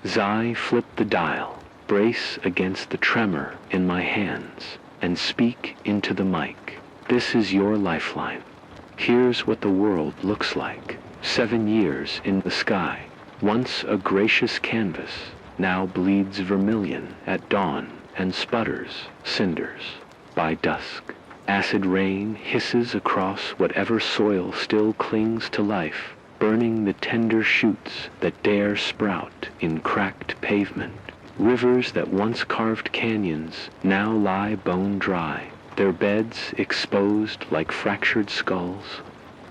Zai flipped the dial, brace against the tremor in my hands, and speak into the mic. This is your lifeline. Here's what the world looks like. 7 years in the sky. Once a gracious canvas, now bleeds vermilion at dawn and sputters cinders by dusk. Acid rain hisses across whatever soil still clings to life, burning the tender shoots that dare sprout in cracked pavement. Rivers that once carved canyons now lie bone dry, their beds exposed like fractured skulls.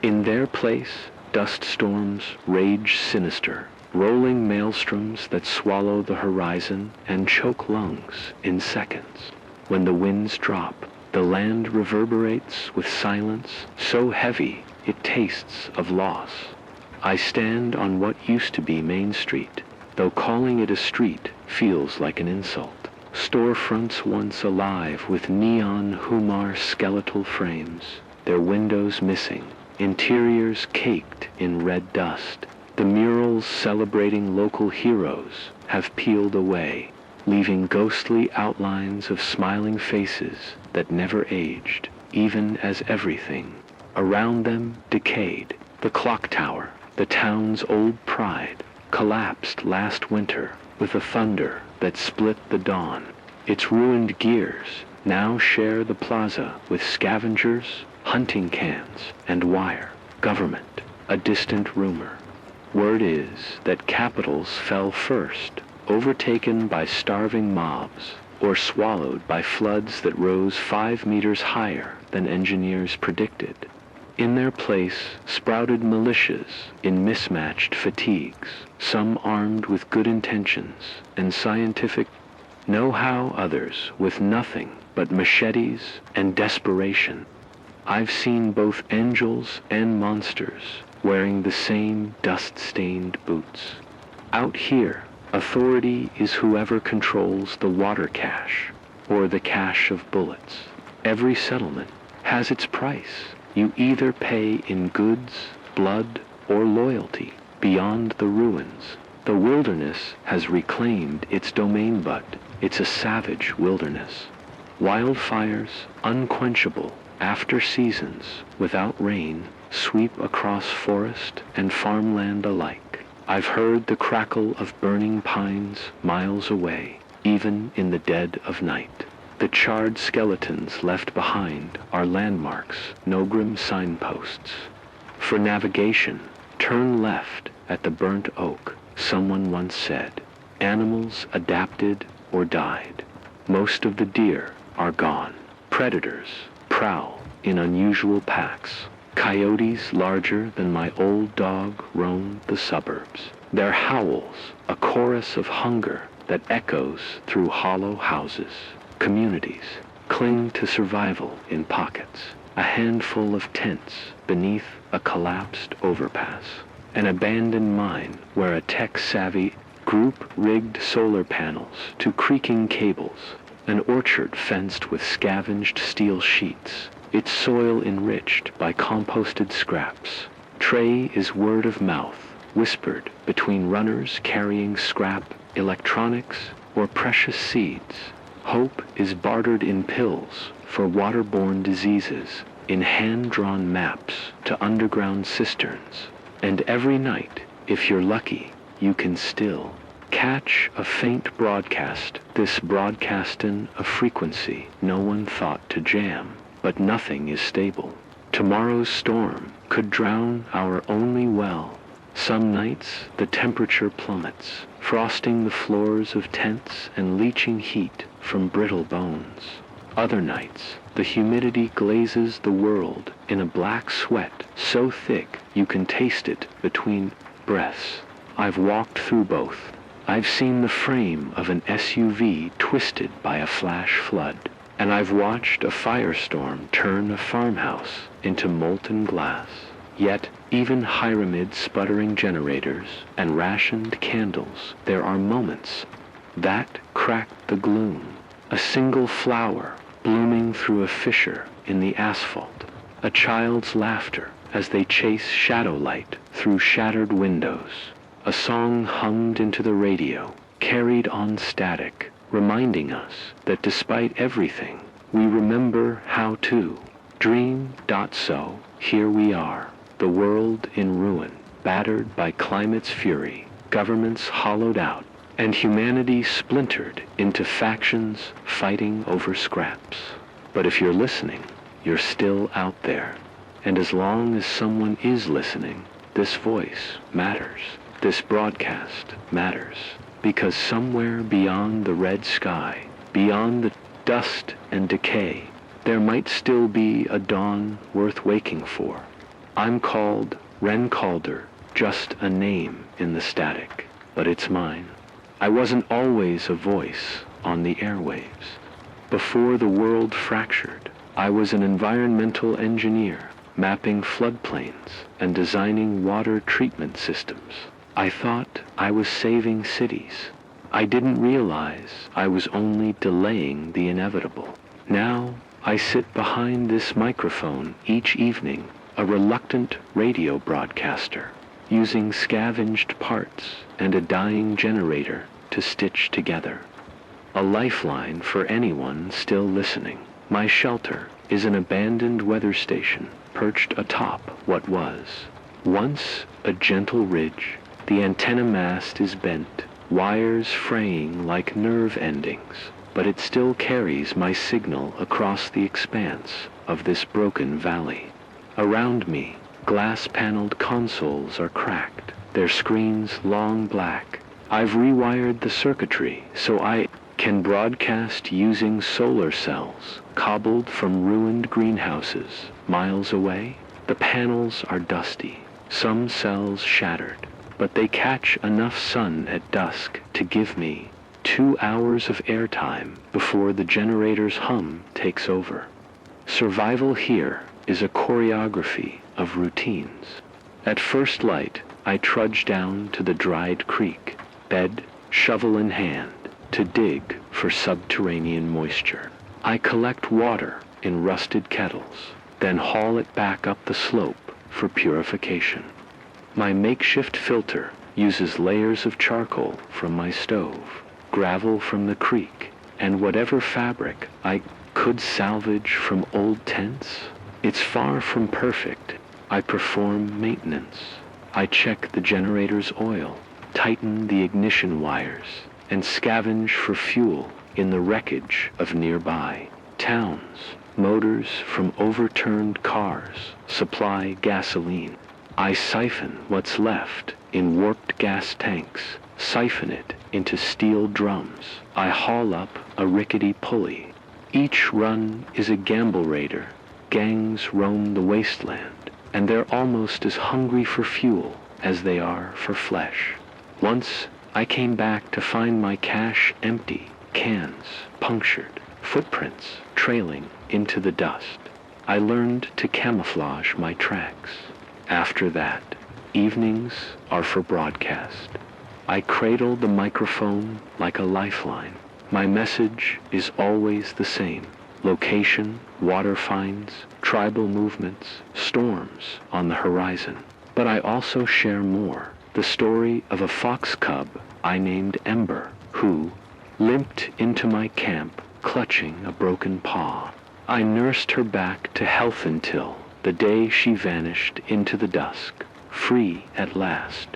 In their place, dust storms rage sinister, rolling maelstroms that swallow the horizon and choke lungs in seconds. When the winds drop, the land reverberates with silence so heavy it tastes of loss. I stand on what used to be Main Street, though calling it a street feels like an insult. Storefronts once alive with neon Humar skeletal frames, their windows missing, interiors caked in red dust. The murals celebrating local heroes have peeled away, leaving ghostly outlines of smiling faces that never aged, even as everything around them decayed. The clock tower, the town's old pride, collapsed last winter with a thunder that split the dawn. Its ruined gears now share the plaza with scavengers, hunting cans, and wire. Government, a distant rumor. Word is that capitals fell first, overtaken by starving mobs, or swallowed by floods that rose 5 meters higher than engineers predicted. In their place sprouted militias in mismatched fatigues, some armed with good intentions and scientific know-how, others with nothing but machetes and desperation. I've seen both angels and monsters wearing the same dust-stained boots. Out here, authority is whoever controls the water cache, or the cache of bullets. Every settlement has its price. You either pay in goods, blood, or loyalty. Beyond the ruins, the wilderness has reclaimed its domain, but it's a savage wilderness. Wildfires, unquenchable, after seasons, without rain, sweep across forest and farmland alike. I've heard the crackle of burning pines miles away, even in the dead of night. The charred skeletons left behind are landmarks, no grim signposts. For navigation, turn left at the burnt oak, someone once said. Animals adapted or died. Most of the deer are gone. Predators prowl in unusual packs. Coyotes larger than my old dog roam the suburbs. Their howls, a chorus of hunger that echoes through hollow houses. Communities cling to survival in pockets. A handful of tents beneath a collapsed overpass. An abandoned mine where a tech-savvy group rigged solar panels to creaking cables. An orchard fenced with scavenged steel sheets, its soil enriched by composted scraps. Trey is word of mouth, whispered between runners carrying scrap electronics or precious seeds. Hope is bartered in pills for waterborne diseases, in hand-drawn maps to underground cisterns. And every night, if you're lucky, you can still catch a faint broadcast, this broadcastin' a frequency no one thought to jam. But nothing is stable. Tomorrow's storm could drown our only well. Some nights the temperature plummets, frosting the floors of tents and leaching heat from brittle bones. Other nights the humidity glazes the world in a black sweat so thick you can taste it between breaths. I've walked through both. I've seen the frame of an SUV twisted by a flash flood. And I've watched a firestorm turn a farmhouse into molten glass. Yet, even higher amid sputtering generators and rationed candles, there are moments that crack the gloom. A single flower blooming through a fissure in the asphalt. A child's laughter as they chase shadow light through shattered windows. A song hummed into the radio, carried on static, reminding us that despite everything, we remember how to dream. So here we are, the world in ruin, battered by climate's fury, governments hollowed out, and humanity splintered into factions fighting over scraps. But if you're listening, you're still out there. And as long as someone is listening, this voice matters. This broadcast matters. Because somewhere beyond the red sky, beyond the dust and decay, there might still be a dawn worth waking for. I'm called Ren Calder, just a name in the static, but it's mine. I wasn't always a voice on the airwaves. Before the world fractured, I was an environmental engineer, mapping floodplains and designing water treatment systems. I thought I was saving cities. I didn't realize I was only delaying the inevitable. Now I sit behind this microphone each evening, a reluctant radio broadcaster, using scavenged parts and a dying generator to stitch together. A lifeline for anyone still listening. My shelter is an abandoned weather station perched atop what was once a gentle ridge. The antenna mast is bent, wires fraying like nerve endings, but it still carries my signal across the expanse of this broken valley. Around me, glass-paneled consoles are cracked, their screens long black. I've rewired the circuitry so I can broadcast using solar cells cobbled from ruined greenhouses miles away. The panels are dusty, some cells shattered, but they catch enough sun at dusk to give me 2 hours of airtime before the generator's hum takes over. Survival here is a choreography of routines. At first light, I trudge down to the dried creek, bed, shovel in hand, to dig for subterranean moisture. I collect water in rusted kettles, then haul it back up the slope for purification. My makeshift filter uses layers of charcoal from my stove, gravel from the creek, and whatever fabric I could salvage from old tents. It's far from perfect. I perform maintenance. I check the generator's oil, tighten the ignition wires, and scavenge for fuel in the wreckage of nearby towns. Motors from overturned cars supply gasoline. I siphon what's left in warped gas tanks, siphon it into steel drums. I haul up a rickety pulley. Each run is a gamble raider. Gangs roam the wasteland, and they're almost as hungry for fuel as they are for flesh. Once I came back to find my cache empty, cans punctured, footprints trailing into the dust. I learned to camouflage my tracks. After that, evenings are for broadcast. I cradle the microphone like a lifeline. My message is always the same. Location, water finds, tribal movements, storms on the horizon. But I also share more. The story of a fox cub I named Ember, who limped into my camp clutching a broken paw. I nursed her back to health until the day she vanished into the dusk, free at last.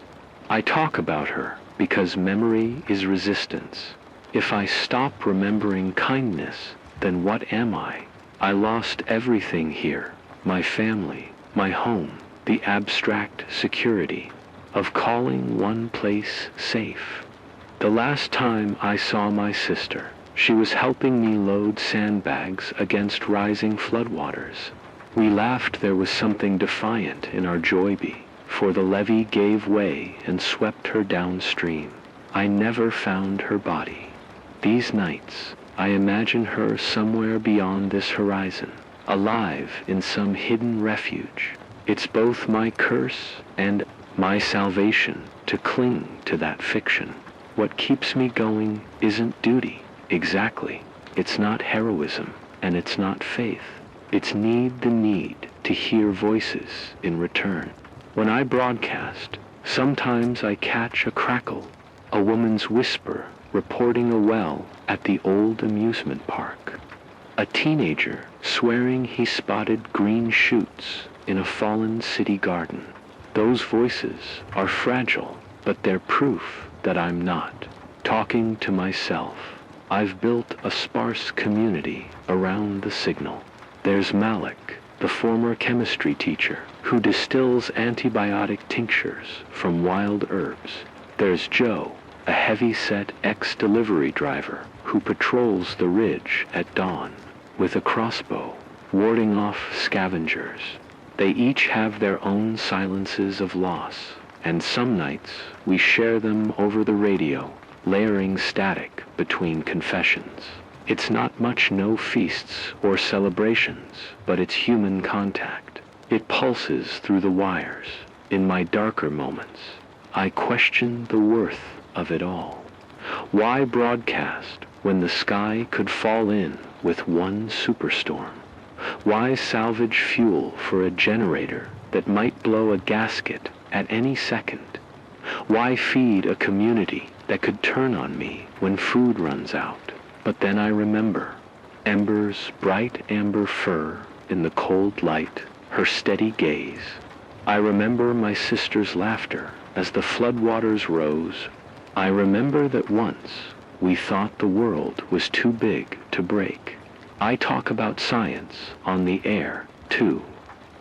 I talk about her because memory is resistance. If I stop remembering kindness, then what am I? I lost everything here, my family, my home, the abstract security of calling one place safe. The last time I saw my sister, she was helping me load sandbags against rising floodwaters. We laughed there was something defiant in our joy-bee, for the levee gave way and swept her downstream. I never found her body. These nights, I imagine her somewhere beyond this horizon, alive in some hidden refuge. It's both my curse and my salvation to cling to that fiction. What keeps me going isn't duty, exactly. It's not heroism, and it's not faith. It's the need to hear voices in return. When I broadcast, Sometimes I catch a crackle, a woman's whisper reporting a well at the old amusement park. A teenager swearing he spotted green shoots in a fallen city garden. Those voices are fragile, but they're proof that I'm not. Talking to myself, I've built a sparse community around the signal. There's Malik, the former chemistry teacher, who distills antibiotic tinctures from wild herbs. There's Joe, a heavy-set ex-delivery driver who patrols the ridge at dawn with a crossbow, warding off scavengers. They each have their own silences of loss, and some nights we share them over the radio, layering static between confessions. It's not much no feasts or celebrations, but it's human contact. It pulses through the wires. In my darker moments, I question the worth of it all. Why broadcast when the sky could fall in with one superstorm? Why salvage fuel for a generator that might blow a gasket at any second? Why feed a community that could turn on me when food runs out? But then I remember Ember's bright amber fur in the cold light, her steady gaze. I remember my sister's laughter as the floodwaters rose. I remember that once we thought the world was too big to break. I talk about science on the air, too.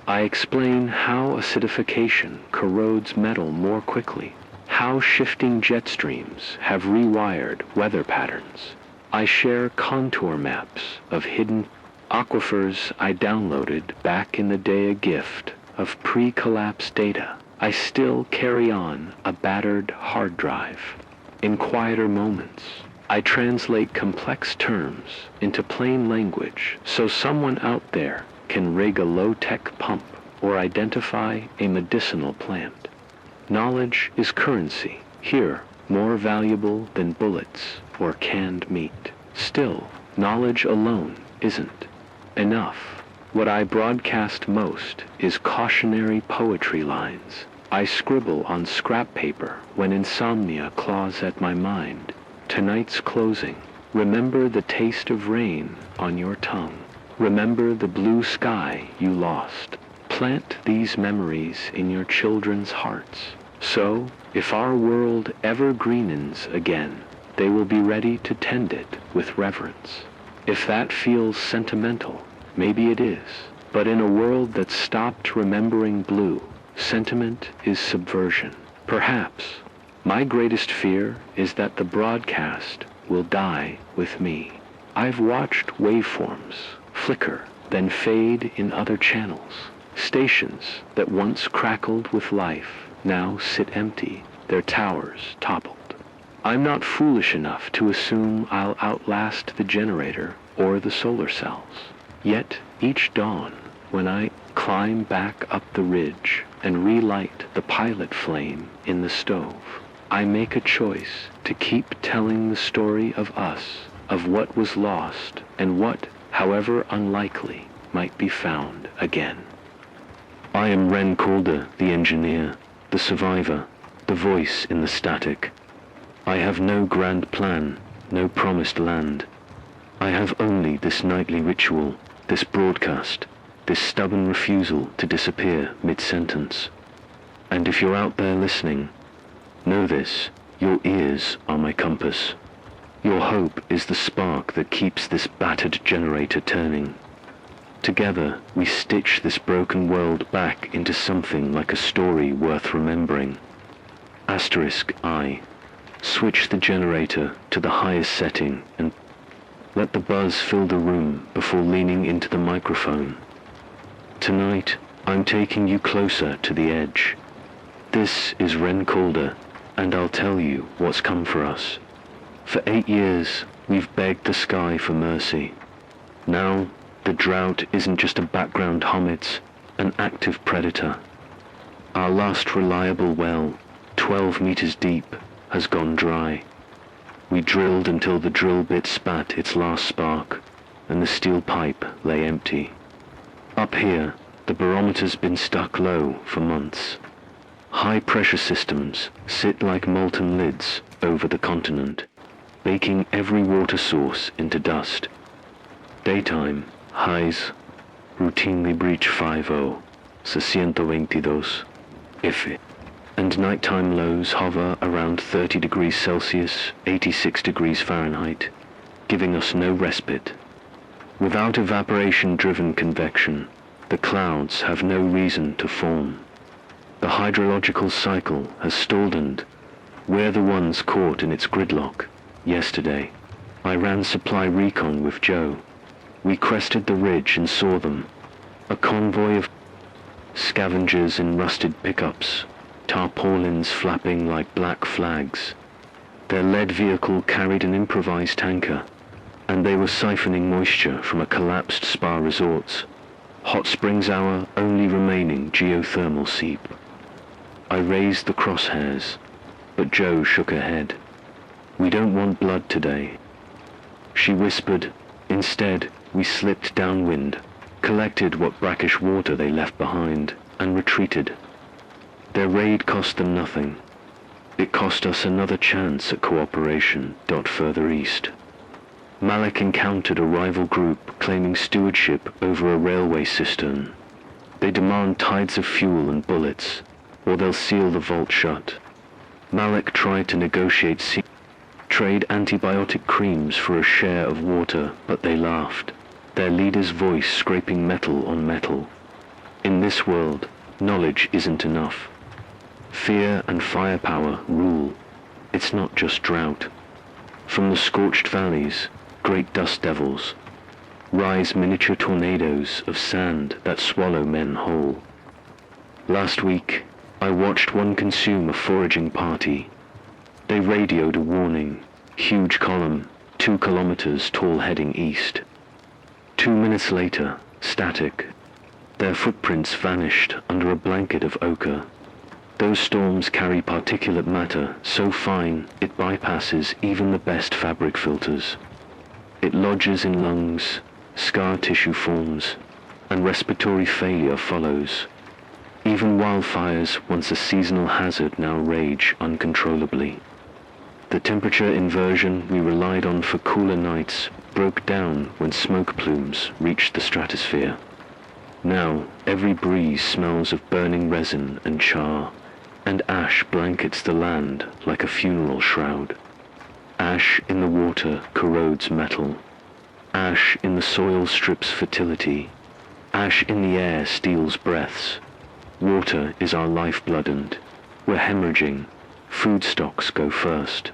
I explain how acidification corrodes metal more quickly, how shifting jet streams have rewired weather patterns. I share contour maps of hidden aquifers I downloaded back in the day, a gift of pre-collapse data. I still carry on a battered hard drive. In quieter moments, I translate complex terms into plain language so someone out there can rig a low-tech pump or identify a medicinal plant. Knowledge is currency, here more valuable than bullets or canned meat. Still, knowledge alone isn't enough. What I broadcast most is cautionary poetry lines. I scribble on scrap paper when insomnia claws at my mind. Tonight's closing. Remember the taste of rain on your tongue. Remember the blue sky you lost. Plant these memories in your children's hearts. So, if our world ever greenens again, they will be ready to tend it with reverence. If that feels sentimental, maybe it is. But in a world that stopped remembering blue, sentiment is subversion. Perhaps my greatest fear is that the broadcast will die with me. I've watched waveforms flicker, then fade in other channels. Stations that once crackled with life now sit empty, their towers toppled. I'm not foolish enough to assume I'll outlast the generator or the solar cells. Yet each dawn, when I climb back up the ridge and relight the pilot flame in the stove, I make a choice to keep telling the story of us, of what was lost and what, however unlikely, might be found again. I am Ren Calder, the engineer, the survivor, the voice in the static. I have no grand plan, no promised land. I have only this nightly ritual, this broadcast, this stubborn refusal to disappear mid-sentence. And if you're out there listening, know this, your ears are my compass. Your hope is the spark that keeps this battered generator turning. Together, we stitch this broken world back into something like a story worth remembering. *I. Switch the generator to the highest setting and let the buzz fill the room before leaning into the microphone. Tonight, I'm taking you closer to the edge. This is Ren Calder, and I'll tell you what's come for us. For 8 years, we've begged the sky for mercy. Now, the drought isn't just a background hum, it's an active predator. Our last reliable well, 12 meters deep, has gone dry. We drilled until the drill bit spat its last spark, and the steel pipe lay empty. Up here, the barometer's been stuck low for months. High-pressure systems sit like molten lids over the continent, baking every water source into dust. Daytime highs routinely breach 50, 622 F, and nighttime lows hover around 30 degrees Celsius, 86 degrees Fahrenheit, giving us no respite. Without evaporation-driven convection, the clouds have no reason to form. The hydrological cycle has stalled, and we're the ones caught in its gridlock. Yesterday, I ran supply recon with Joe. We crested the ridge and saw them, a convoy of scavengers in rusted pickups, tarpaulins flapping like black flags. Their lead vehicle carried an improvised tanker, and they were siphoning moisture from a collapsed spa resort's hot springs, our only remaining geothermal seep. I raised the crosshairs, but Joe shook her head. "We don't want blood today," she whispered. Instead, we slipped downwind, collected what brackish water they left behind, and retreated. Their raid cost them nothing. It cost us another chance at cooperation. Further east, Malik encountered a rival group claiming stewardship over a railway cistern. They demand tides of fuel and bullets, or they'll seal the vault shut. Malik tried to negotiate trade antibiotic creams for a share of water, but they laughed, their leader's voice scraping metal on metal. In this world, knowledge isn't enough. Fear and firepower rule. It's not just drought. From the scorched valleys, great dust devils, rise miniature tornadoes of sand that swallow men whole. Last week, I watched one consume a foraging party. They radioed a warning, huge column, 2 kilometers tall heading east. 2 minutes later, static. Their footprints vanished under a blanket of ochre. Those storms carry particulate matter so fine it bypasses even the best fabric filters. It lodges in lungs, scar tissue forms, and respiratory failure follows. Even wildfires, once a seasonal hazard, now rage uncontrollably. The temperature inversion we relied on for cooler nights broke down when smoke plumes reached the stratosphere. Now, every breeze smells of burning resin and char, and ash blankets the land like a funeral shroud. Ash in the water corrodes metal. Ash in the soil strips fertility. Ash in the air steals breaths. Water is our lifeblood, and we're hemorrhaging. Food stocks go first.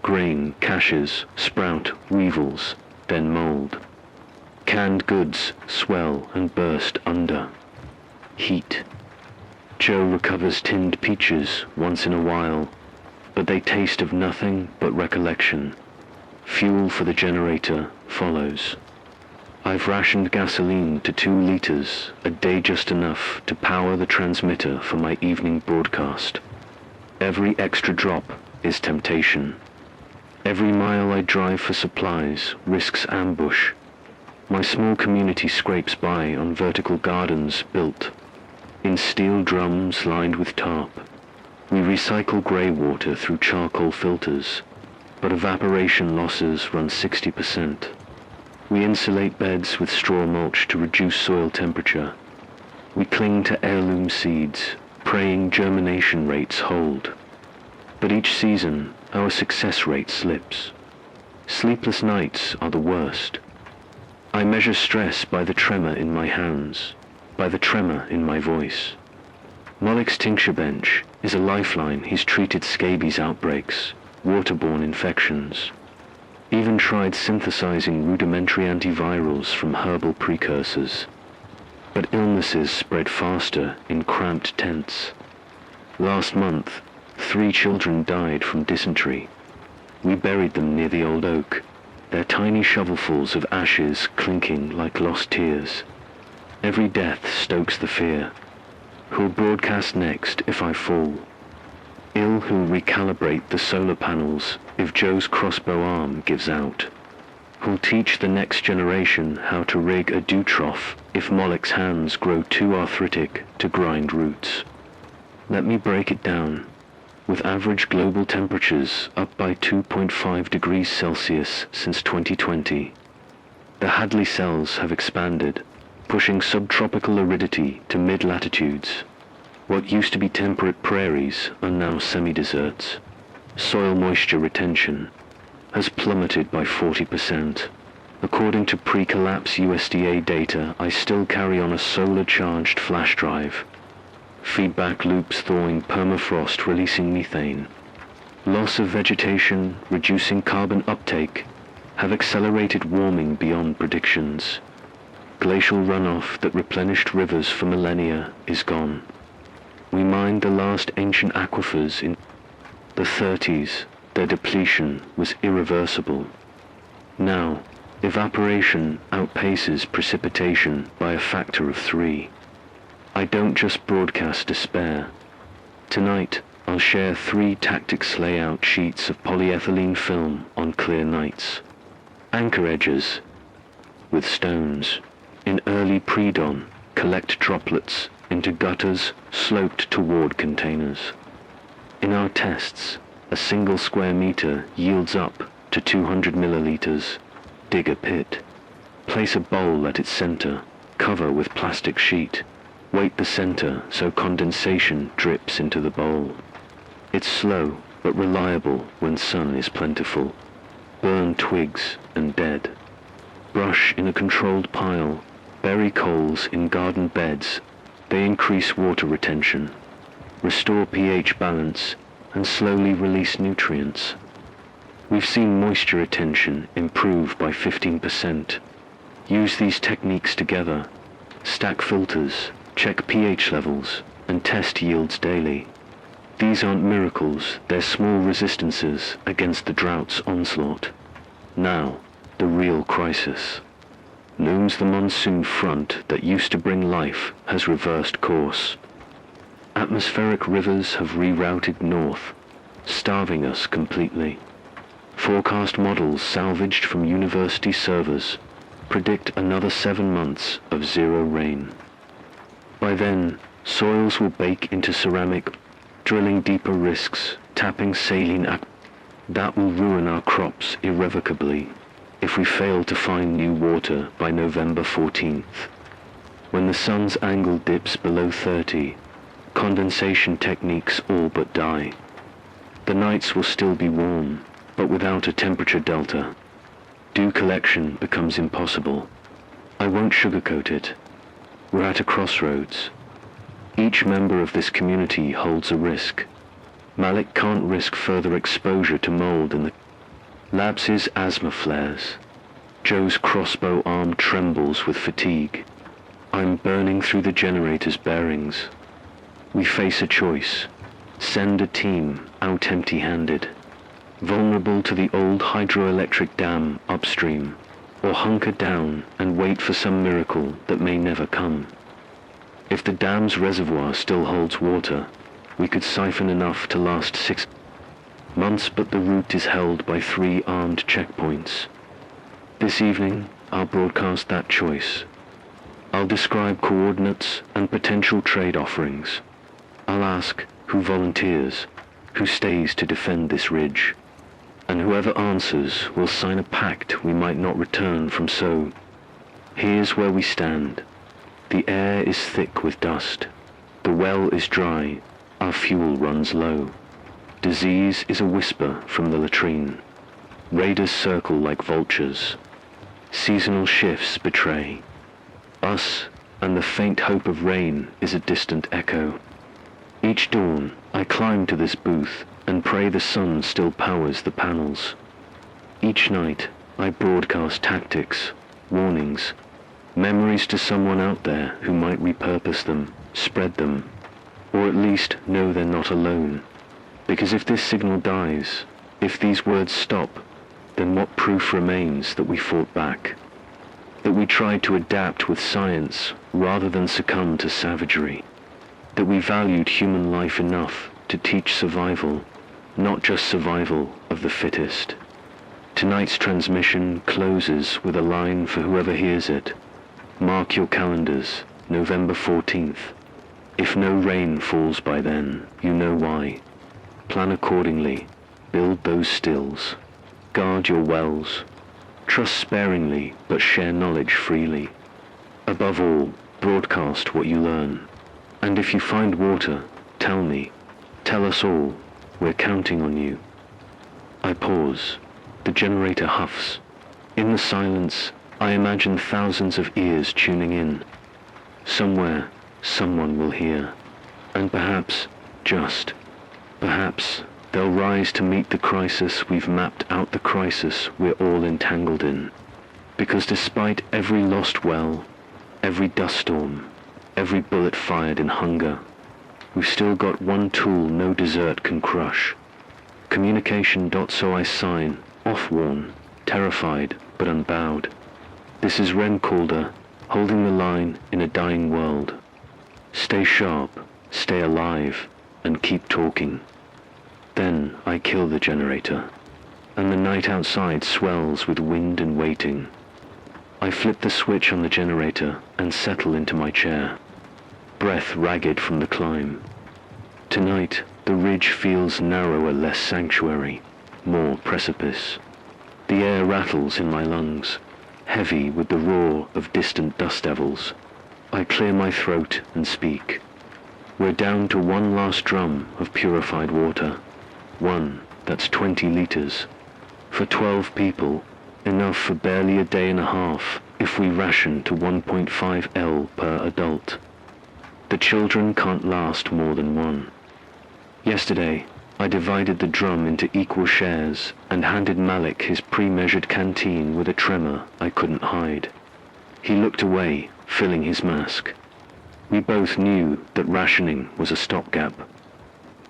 Grain, caches, sprout, weevils, then mold. Canned goods swell and burst under. Heat. Joe recovers tinned peaches once in a while, but they taste of nothing but recollection. Fuel for the generator follows. I've rationed gasoline to 2 liters, a day just enough to power the transmitter for my evening broadcast. Every extra drop is temptation. Every mile I drive for supplies risks ambush. My small community scrapes by on vertical gardens built in steel drums lined with tarp. We recycle grey water through charcoal filters, but evaporation losses run 60%. We insulate beds with straw mulch to reduce soil temperature. We cling to heirloom seeds, praying germination rates hold. But each season, our success rate slips. Sleepless nights are the worst. I measure stress by the tremor in my hands, by the tremor in my voice. Malik's tincture bench is a lifeline. He's treated scabies outbreaks, waterborne infections, even tried synthesizing rudimentary antivirals from herbal precursors. But illnesses spread faster in cramped tents. Last month, 3 children died from dysentery. We buried them near the old oak, their tiny shovelfuls of ashes clinking like lost tears. Every death stokes the fear. Who'll broadcast next if I fall? Ill who'll recalibrate the solar panels if Joe's crossbow arm gives out? Who'll teach the next generation how to rig a dew trough if Moloch's hands grow too arthritic to grind roots? Let me break it down. With average global temperatures up by 2.5 degrees Celsius since 2020, the Hadley cells have expanded, pushing subtropical aridity to mid-latitudes. What used to be temperate prairies are now semi-deserts. Soil moisture retention has plummeted by 40%. According to pre-collapse USDA data, I still carry on a solar-charged flash drive. Feedback loops thawing permafrost releasing methane. Loss of vegetation, reducing carbon uptake, have accelerated warming beyond predictions. Glacial runoff that replenished rivers for millennia is gone. We mined the last ancient aquifers in the 30s. Their depletion was irreversible. Now, evaporation outpaces precipitation by a factor of 3. I don't just broadcast despair. Tonight, I'll share 3 tactics layout sheets of polyethylene film on clear nights. Anchor edges with stones. In early pre-dawn, collect droplets into gutters sloped toward containers. In our tests, a single square meter yields up to 200 milliliters. Dig a pit. Place a bowl at its center. Cover with plastic sheet. Weight the center so condensation drips into the bowl. It's slow but reliable when sun is plentiful. Burn twigs and dead. Brush in a controlled pile. Bury coals in garden beds. They increase water retention, restore pH balance, and slowly release nutrients. We've seen moisture retention improve by 15%. Use these techniques together. Stack filters, check pH levels, and test yields daily. These aren't miracles, they're small resistances against the drought's onslaught. Now, the real crisis. Looms the monsoon front that used to bring life has reversed course. Atmospheric rivers have rerouted north, starving us completely. Forecast models salvaged from university servers predict another 7 months of zero rain. By then, soils will bake into ceramic, drilling deeper risks, tapping saline that will ruin our crops irrevocably if we fail to find new water by November 14th. When the sun's angle dips below 30, condensation techniques all but die. The nights will still be warm, but without a temperature delta. Dew collection becomes impossible. I won't sugarcoat it. We're at a crossroads. Each member of this community holds a risk. Malik can't risk further exposure to mold in the Labs' asthma flares. Joe's crossbow arm trembles with fatigue. I'm burning through the generator's bearings. We face a choice. Send a team out empty-handed, vulnerable to the old hydroelectric dam upstream, or hunker down and wait for some miracle that may never come. If the dam's reservoir still holds water, we could siphon enough to last 6 months, but the route is held by 3 armed checkpoints. This evening, I'll broadcast that choice. I'll describe coordinates and potential trade offerings. I'll ask who volunteers, who stays to defend this ridge, and whoever answers will sign a pact we might not return from. So, here's where we stand. The air is thick with dust. The well is dry. Our fuel runs low. Disease is a whisper from the latrine. Raiders circle like vultures. Seasonal shifts betray. Us and the faint hope of rain is a distant echo. Each dawn, I climb to this booth and pray the sun still powers the panels. Each night, I broadcast tactics, warnings, memories to someone out there who might repurpose them, spread them, or at least know they're not alone. Because if this signal dies, if these words stop, then what proof remains that we fought back? That we tried to adapt with science rather than succumb to savagery? That we valued human life enough to teach survival, not just survival of the fittest? Tonight's transmission closes with a line for whoever hears it. Mark your calendars, November 14th. If no rain falls by then, you know why. Plan accordingly, build those stills, guard your wells, trust sparingly but share knowledge freely. Above all, broadcast what you learn. And if you find water, tell me, tell us all, we're counting on you. I pause. The generator huffs. In the silence, I imagine thousands of ears tuning in. Somewhere, someone will hear. And perhaps, perhaps, they'll rise to meet the crisis we've mapped out, the crisis we're all entangled in. Because despite every lost well, every dust storm, every bullet fired in hunger, we've still got one tool no desert can crush. Communication. So I sign, off-worn, terrified but unbowed. This is Ren Calder, holding the line in a dying world. Stay sharp, stay alive, and keep talking. Then I kill the generator, and the night outside swells with wind and waiting. I flip the switch on the generator and settle into my chair, breath ragged from the climb. Tonight, the ridge feels narrower, less sanctuary, more precipice. The air rattles in my lungs, heavy with the roar of distant dust devils. I clear my throat and speak. We're down to one last drum of purified water. One that's 20 liters. For 12 people, enough for barely a day and a half if we ration to 1.5 L per adult. The children can't last more than one. Yesterday, I divided the drum into equal shares and handed Malik his pre-measured canteen with a tremor I couldn't hide. He looked away, filling his mask. We both knew that rationing was a stopgap.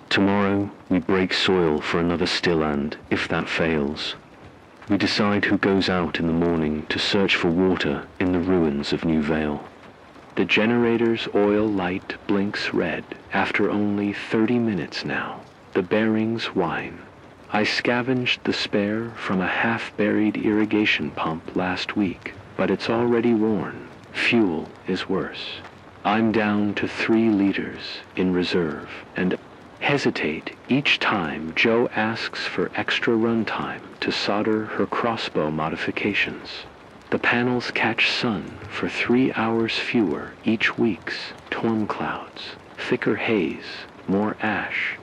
Tomorrow, we break soil for another still, and if that fails, we decide who goes out in the morning to search for water in the ruins of New Vale. The generator's oil light blinks red after only 30 minutes now. The bearings whine. I scavenged the spare from a half-buried irrigation pump last week, but it's already worn. Fuel is worse. I'm down to 3 liters in reserve and hesitate each time Joe asks for extra runtime to solder her crossbow modifications. The panels catch sun for 3 hours fewer each week's storm clouds, thicker haze, more ash.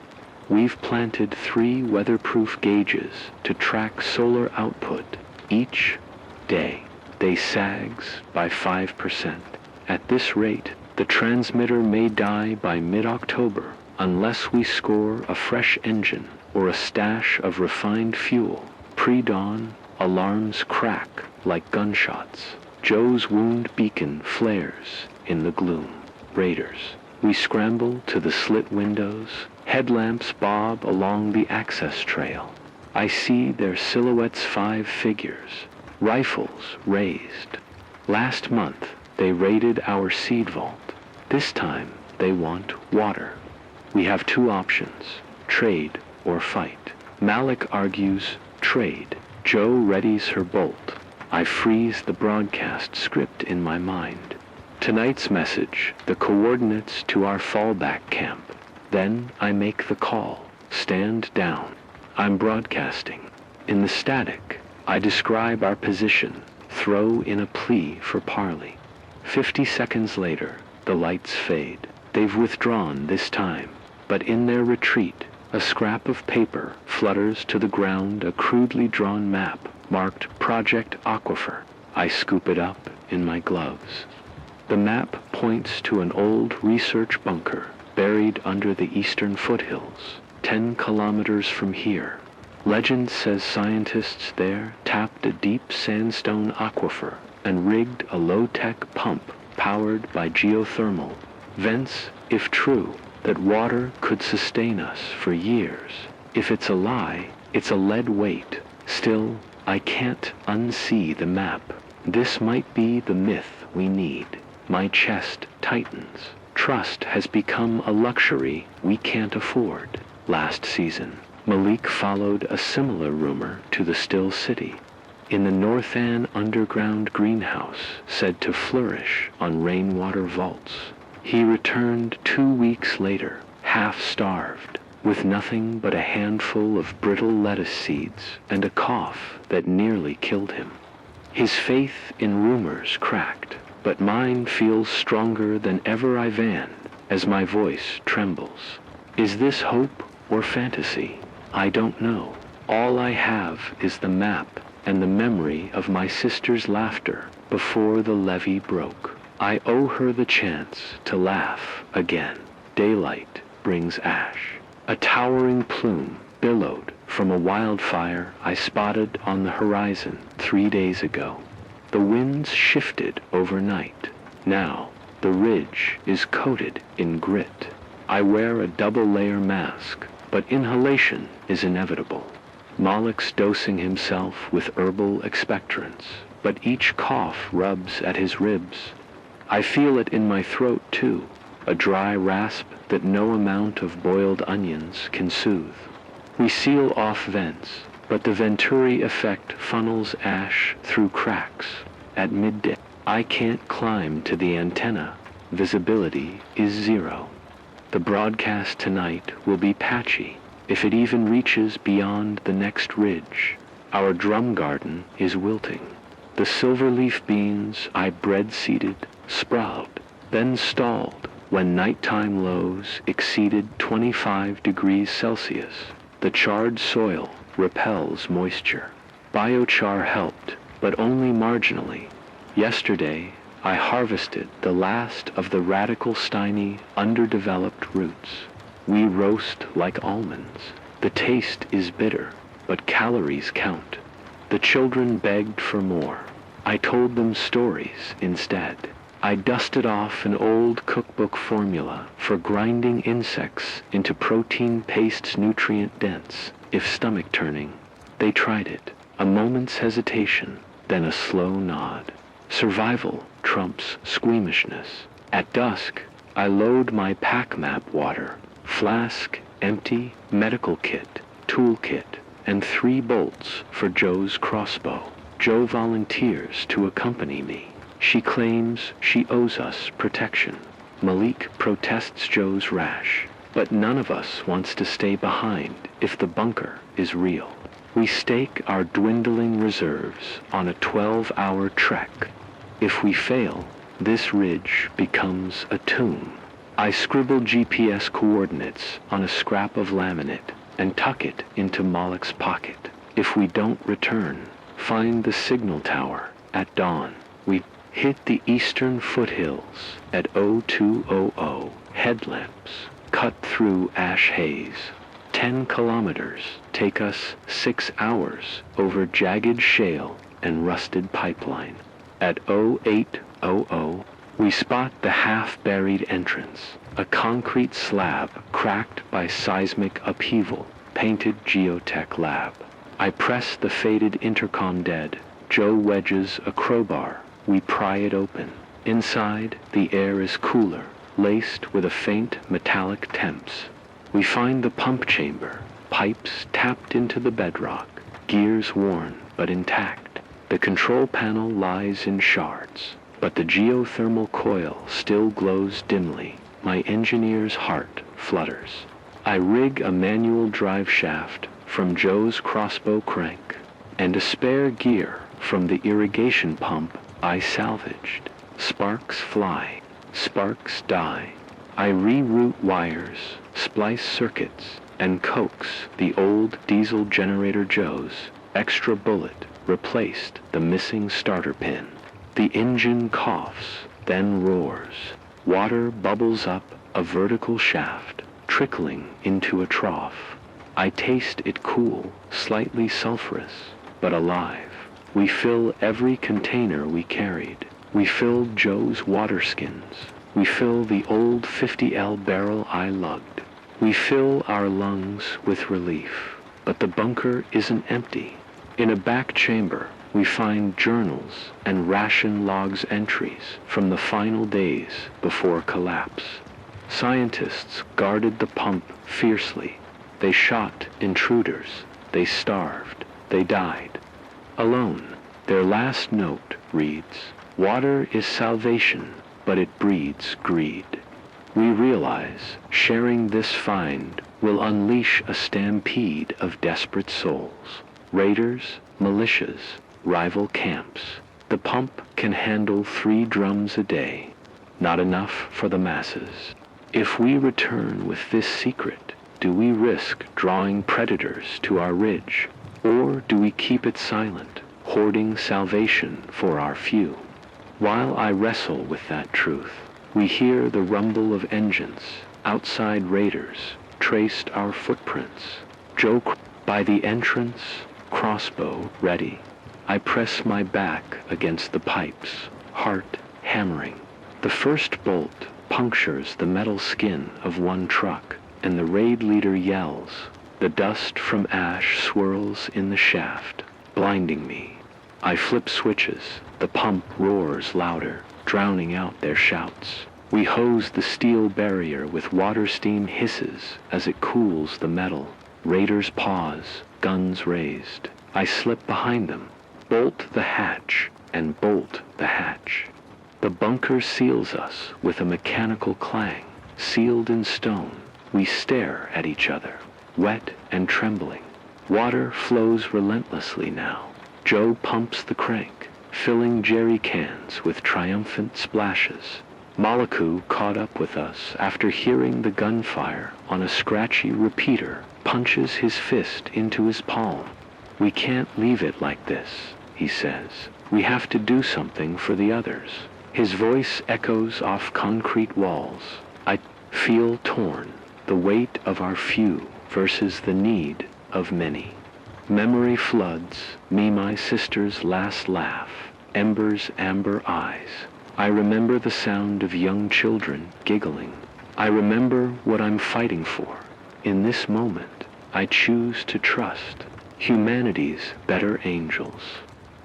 We've planted 3 weatherproof gauges to track solar output each day. They sags by 5%. At this rate, the transmitter may die by mid-October unless we score a fresh engine or a stash of refined fuel. Pre-dawn, alarms crack like gunshots. Joe's wound beacon flares in the gloom. Raiders. We scramble to the slit windows. Headlamps bob along the access trail. I see their silhouettes, 5 figures. Rifles raised. Last month, they raided our seed vault. This time, they want water. We have 2 options, trade or fight. Malik argues trade. Joe readies her bolt. I freeze the broadcast script in my mind. Tonight's message, the coordinates to our fallback camp. Then I make the call. Stand down. I'm broadcasting. In the static, I describe our position, throw in a plea for parley. 50 seconds later, the lights fade. They've withdrawn this time, but in their retreat, a scrap of paper flutters to the ground, a crudely drawn map marked Project Aquifer. I scoop it up in my gloves. The map points to an old research bunker buried under the eastern foothills, 10 kilometers from here. Legend says scientists there tapped a deep sandstone aquifer and rigged a low-tech pump powered by geothermal vents. If true, that water could sustain us for years. If it's a lie, it's a lead weight. Still, I can't unsee the map. This might be the myth we need. My chest tightens. Trust has become a luxury we can't afford. Last season, Malik followed a similar rumor to the Still City. In the North Ann underground greenhouse said to flourish on rainwater vaults. He returned 2 weeks later, half-starved, with nothing but a handful of brittle lettuce seeds and a cough that nearly killed him. His faith in rumors cracked, but mine feels stronger than ever I van as my voice trembles. Is this hope or fantasy? I don't know. All I have is the map and the memory of my sister's laughter before the levee broke. I owe her the chance to laugh again. Daylight brings ash. A towering plume billowed from a wildfire I spotted on the horizon 3 days ago. The winds shifted overnight. Now the ridge is coated in grit. I wear a double-layer mask, but inhalation is inevitable. Malek's dosing himself with herbal expectorants, but each cough rubs at his ribs. I feel it in my throat too, a dry rasp that no amount of boiled onions can soothe. We seal off vents, but the Venturi effect funnels ash through cracks. At midday, I can't climb to the antenna. Visibility is 0. The broadcast tonight will be patchy, if it even reaches beyond the next ridge. Our drum garden is wilting. The silverleaf beans I bread-seeded sprouted, then stalled when nighttime lows exceeded 25 degrees Celsius. The charred soil repels moisture. Biochar helped, but only marginally. Yesterday, I harvested the last of the Radicalsteiny underdeveloped roots. We roast like almonds. The taste is bitter, but calories count. The children begged for more. I told them stories instead. I dusted off an old cookbook formula for grinding insects into protein pastes nutrient-dense, if stomach-turning. They tried it. A moment's hesitation, then a slow nod. Survival trumps squeamishness. At dusk, I load my pack map water, flask empty, medical kit, toolkit, and 3 bolts for Joe's crossbow. Joe volunteers to accompany me. She claims she owes us protection. Malik protests Joe's rash, but none of us wants to stay behind if the bunker is real. We stake our dwindling reserves on a 12-hour trek. If we fail, this ridge becomes a tomb. I scribble GPS coordinates on a scrap of laminate and tuck it into Malek's pocket. If we don't return, find the signal tower at dawn. We hit the eastern foothills at 0200. Headlamps cut through ash haze. 10 kilometers take us 6 hours over jagged shale and rusted pipeline. At 0800, we spot the half-buried entrance, a concrete slab cracked by seismic upheaval, painted geotech lab. I press the faded intercom dead. Joe wedges a crowbar. We pry it open. Inside, the air is cooler, laced with a faint metallic temps. We find the pump chamber, pipes tapped into the bedrock, gears worn but intact. The control panel lies in shards, but the geothermal coil still glows dimly. My engineer's heart flutters. I rig a manual drive shaft from Joe's crossbow crank, and a spare gear from the irrigation pump I salvaged. Sparks fly, sparks die. I reroute wires, splice circuits, and coax the old diesel generator Joe's extra bullet replaced the missing starter pin. The engine coughs, then roars. Water bubbles up a vertical shaft, trickling into a trough. I taste it cool, slightly sulfurous, but alive. We fill every container we carried. We filled Joe's water skins. We fill the old 50L barrel I lugged. We fill our lungs with relief. But the bunker isn't empty. In a back chamber, we find journals and ration logs entries from the final days before collapse. Scientists guarded the pump fiercely. They shot intruders. They starved. They died. Alone, their last note reads, "Water is salvation, but it breeds greed." We realize sharing this find will unleash a stampede of desperate souls. Raiders, militias, rival camps. The pump can handle 3 drums a day. Not enough for the masses. If we return with this secret, do we risk drawing predators to our ridge? Or do we keep it silent, hoarding salvation for our few? While I wrestle with that truth, we hear the rumble of engines. Outside raiders traced our footprints. Joe by the entrance, crossbow ready. I press my back against the pipes, heart hammering. The first bolt punctures the metal skin of one truck, and the raid leader yells. The dust from ash swirls in the shaft, blinding me. I flip switches. The pump roars louder, drowning out their shouts. We hose the steel barrier with water steam hisses as it cools the metal. Raiders pause, guns raised. I slip behind them, bolt the hatch, and bolt the hatch. The bunker seals us with a mechanical clang, sealed in stone. We stare at each other, wet and trembling. Water flows relentlessly now. Joe pumps the crank, filling jerry cans with triumphant splashes. Malaku caught up with us after hearing the gunfire on a scratchy repeater, punches his fist into his palm. We can't leave it like this, he says. We have to do something for the others. His voice echoes off concrete walls. I feel torn, the weight of our few versus the need of many. Memory floods, me my sister's last laugh, embers amber eyes. I remember the sound of young children giggling. I remember what I'm fighting for. In this moment, I choose to trust humanity's better angels.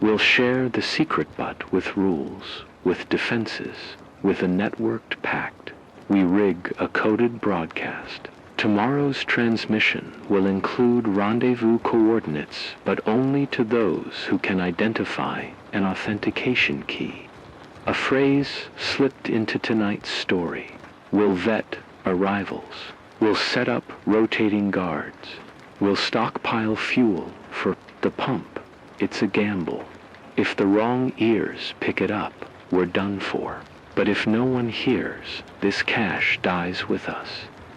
We'll share the secret but with rules, with defenses, with a networked pact. We rig a coded broadcast. Tomorrow's transmission will include rendezvous coordinates, but only to those who can identify an authentication key. A phrase slipped into tonight's story. We'll vet arrivals. We'll set up rotating guards. We'll stockpile fuel for the pump. It's a gamble. If the wrong ears pick it up, we're done for. But if no one hears, this cache dies with us.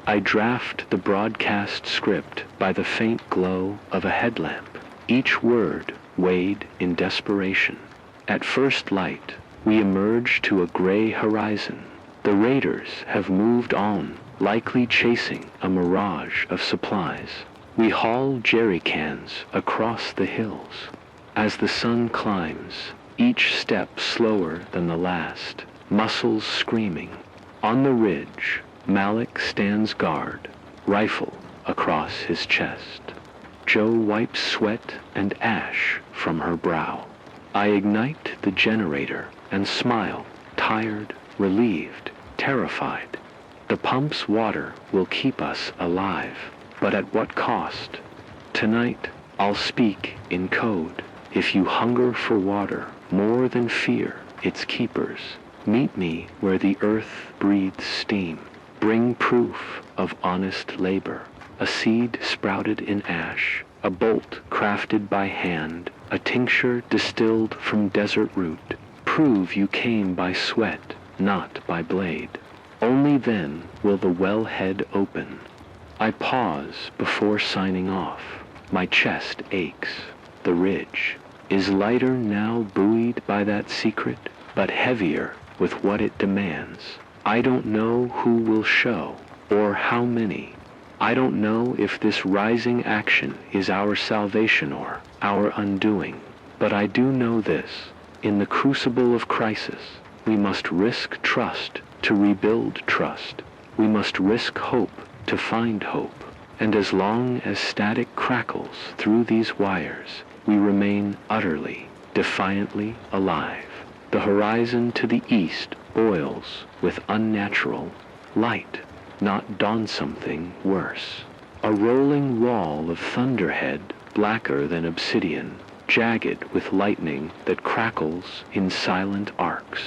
I draft the broadcast script by the faint glow of a headlamp, each word weighed in desperation. At first light, we emerge to a gray horizon. The raiders have moved on, likely chasing a mirage of supplies. We haul jerry cans across the hills. As the sun climbs, each step slower than the last, muscles screaming. On the ridge, Malik stands guard, rifle across his chest. Joe wipes sweat and ash from her brow. I ignite the generator and smile, tired, relieved, terrified. The pump's water will keep us alive, but at what cost? Tonight, I'll speak in code. If you hunger for water more than fear its keepers, meet me where the earth breathes steam. Bring proof of honest labor, a seed sprouted in ash, a bolt crafted by hand, a tincture distilled from desert root. Prove you came by sweat, not by blade. Only then will the wellhead open. I pause before signing off. My chest aches. The ridge is lighter now, buoyed by that secret, but heavier with what it demands. I don't know who will show, or how many. I don't know if this rising action is our salvation or our undoing. But I do know this. In the crucible of crisis, we must risk trust to rebuild trust. We must risk hope to find hope. And as long as static crackles through these wires, we remain utterly, defiantly alive. The horizon to the east boils with unnatural light, not dawn something worse. A rolling wall of thunderhead, blacker than obsidian, jagged with lightning that crackles in silent arcs.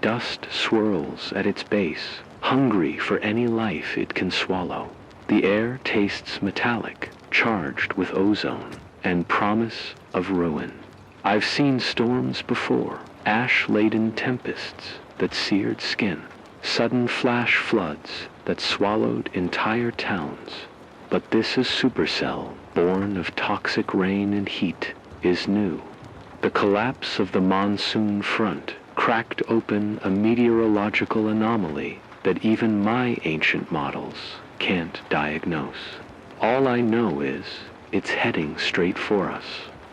Dust swirls at its base, hungry for any life it can swallow. The air tastes metallic, charged with ozone, and promise of ruin. I've seen storms before, ash-laden tempests that seared skin, sudden flash floods that swallowed entire towns. But this is supercell, born of toxic rain and heat, is new. The collapse of the monsoon front cracked open a meteorological anomaly that even my ancient models can't diagnose. All I know is it's heading straight for us.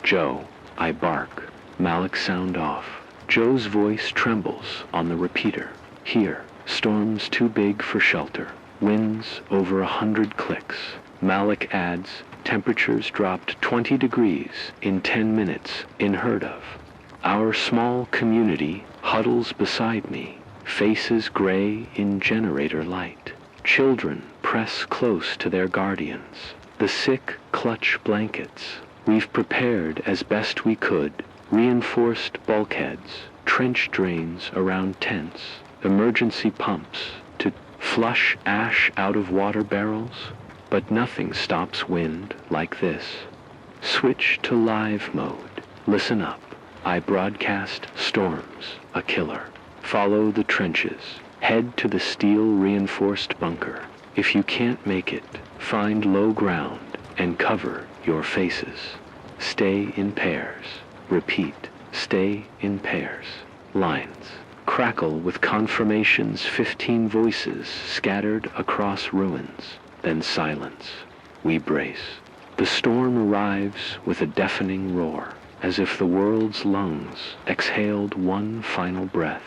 Joe, I bark. Malik sound off. Joe's voice trembles on the repeater. Here, storms too big for shelter. Winds over 100 clicks. Malik adds, temperatures dropped 20 degrees in 10 minutes, unheard of. Our small community huddles beside me, faces gray in generator light. Children press close to their guardians. The sick clutch blankets. We've prepared as best we could, reinforced bulkheads, trench drains around tents, emergency pumps to flush ash out of water barrels, but nothing stops wind like this. Switch to live mode. Listen up. I broadcast storms, a killer. Follow the trenches. Head to the steel-reinforced bunker. If you can't make it, find low ground and cover your faces. Stay in pairs. Repeat, stay in pairs. Lines. Crackle with confirmation's 15 voices scattered across ruins. Then silence. We brace. The storm arrives with a deafening roar, as if the world's lungs exhaled one final breath.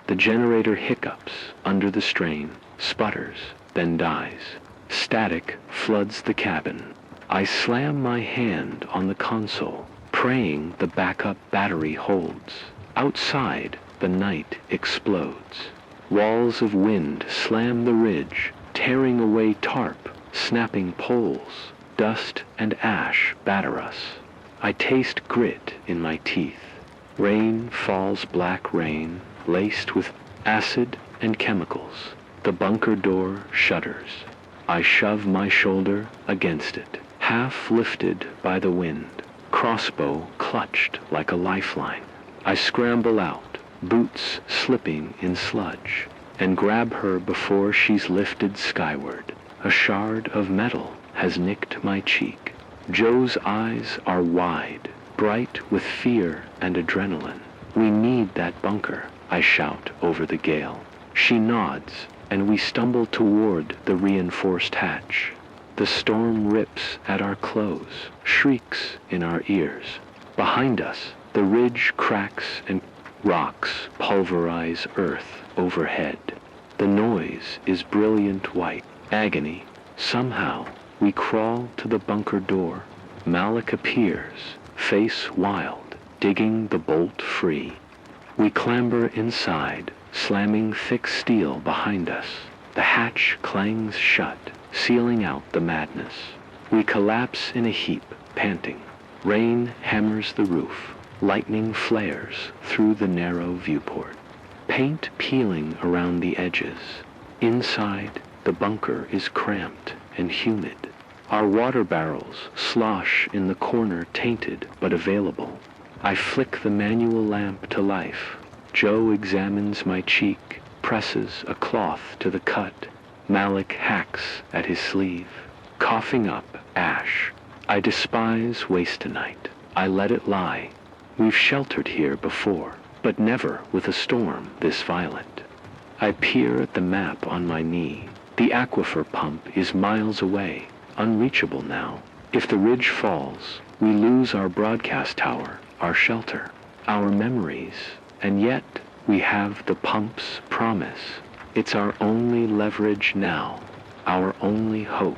The generator hiccups under the strain, sputters, then dies. Static floods the cabin. I slam my hand on the console, praying the backup battery holds. Outside, the night explodes. Walls of wind slam the ridge, tearing away tarp, snapping poles. Dust and ash batter us. I taste grit in my teeth. Rain falls, black rain, laced with acid and chemicals. The bunker door shudders. I shove my shoulder against it, half lifted by the wind, crossbow clutched like a lifeline. I scramble out, boots slipping in sludge, and grab her before she's lifted skyward. A shard of metal has nicked my cheek. Joe's eyes are wide, bright with fear and adrenaline. We need that bunker, I shout over the gale. She nods, and we stumble toward the reinforced hatch. The storm rips at our clothes, shrieks in our ears. Behind us, the ridge cracks and rocks pulverize earth overhead. The noise is brilliant white. Agony. Somehow, we crawl to the bunker door. Malik appears, face wild, digging the bolt free. We clamber inside, slamming thick steel behind us. The hatch clangs shut, sealing out the madness. We collapse in a heap, panting. Rain hammers the roof. Lightning flares through the narrow viewport. Paint peeling around the edges. Inside, the bunker is cramped and humid. Our water barrels slosh in the corner, tainted but available. I flick the manual lamp to life. Joe examines my cheek, presses a cloth to the cut. Malik hacks at his sleeve, coughing up ash. I despise wastenite. I let it lie. We've sheltered here before, but never with a storm this violent. I peer at the map on my knee. The aquifer pump is miles away, unreachable now. If the ridge falls, we lose our broadcast tower, our shelter, our memories, and yet we have the pump's promise. It's our only leverage now, our only hope.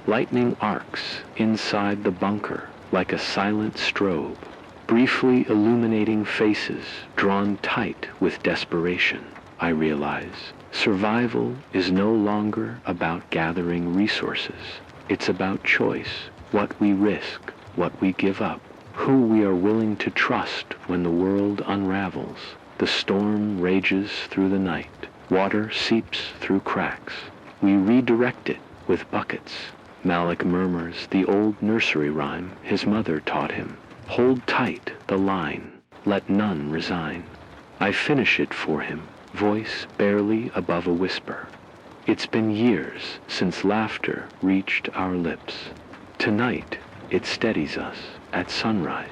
Lightning arcs inside the bunker like a silent strobe, briefly illuminating faces drawn tight with desperation. I realize survival is no longer about gathering resources. It's about choice, what we risk, what we give up, who we are willing to trust when the world unravels. The storm rages through the night. Water seeps through cracks. We redirect it with buckets. Malik murmurs the old nursery rhyme his mother taught him. Hold tight the line, let none resign. I finish it for him, voice barely above a whisper. It's been years since laughter reached our lips. Tonight, it steadies us at sunrise.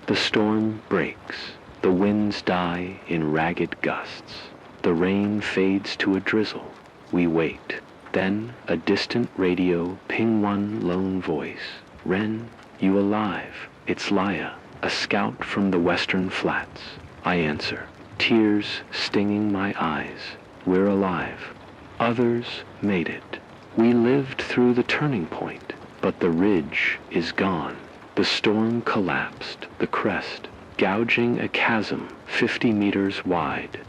The storm breaks. The winds die in ragged gusts. The rain fades to a drizzle. We wait. Then a distant radio ping one lone voice. Ren, you alive? It's Laya, a scout from the western flats. I answer, tears stinging my eyes. We're alive. Others made it. We lived through the turning point, but the ridge is gone. The storm collapsed, the crest, gouging a chasm 50 meters wide.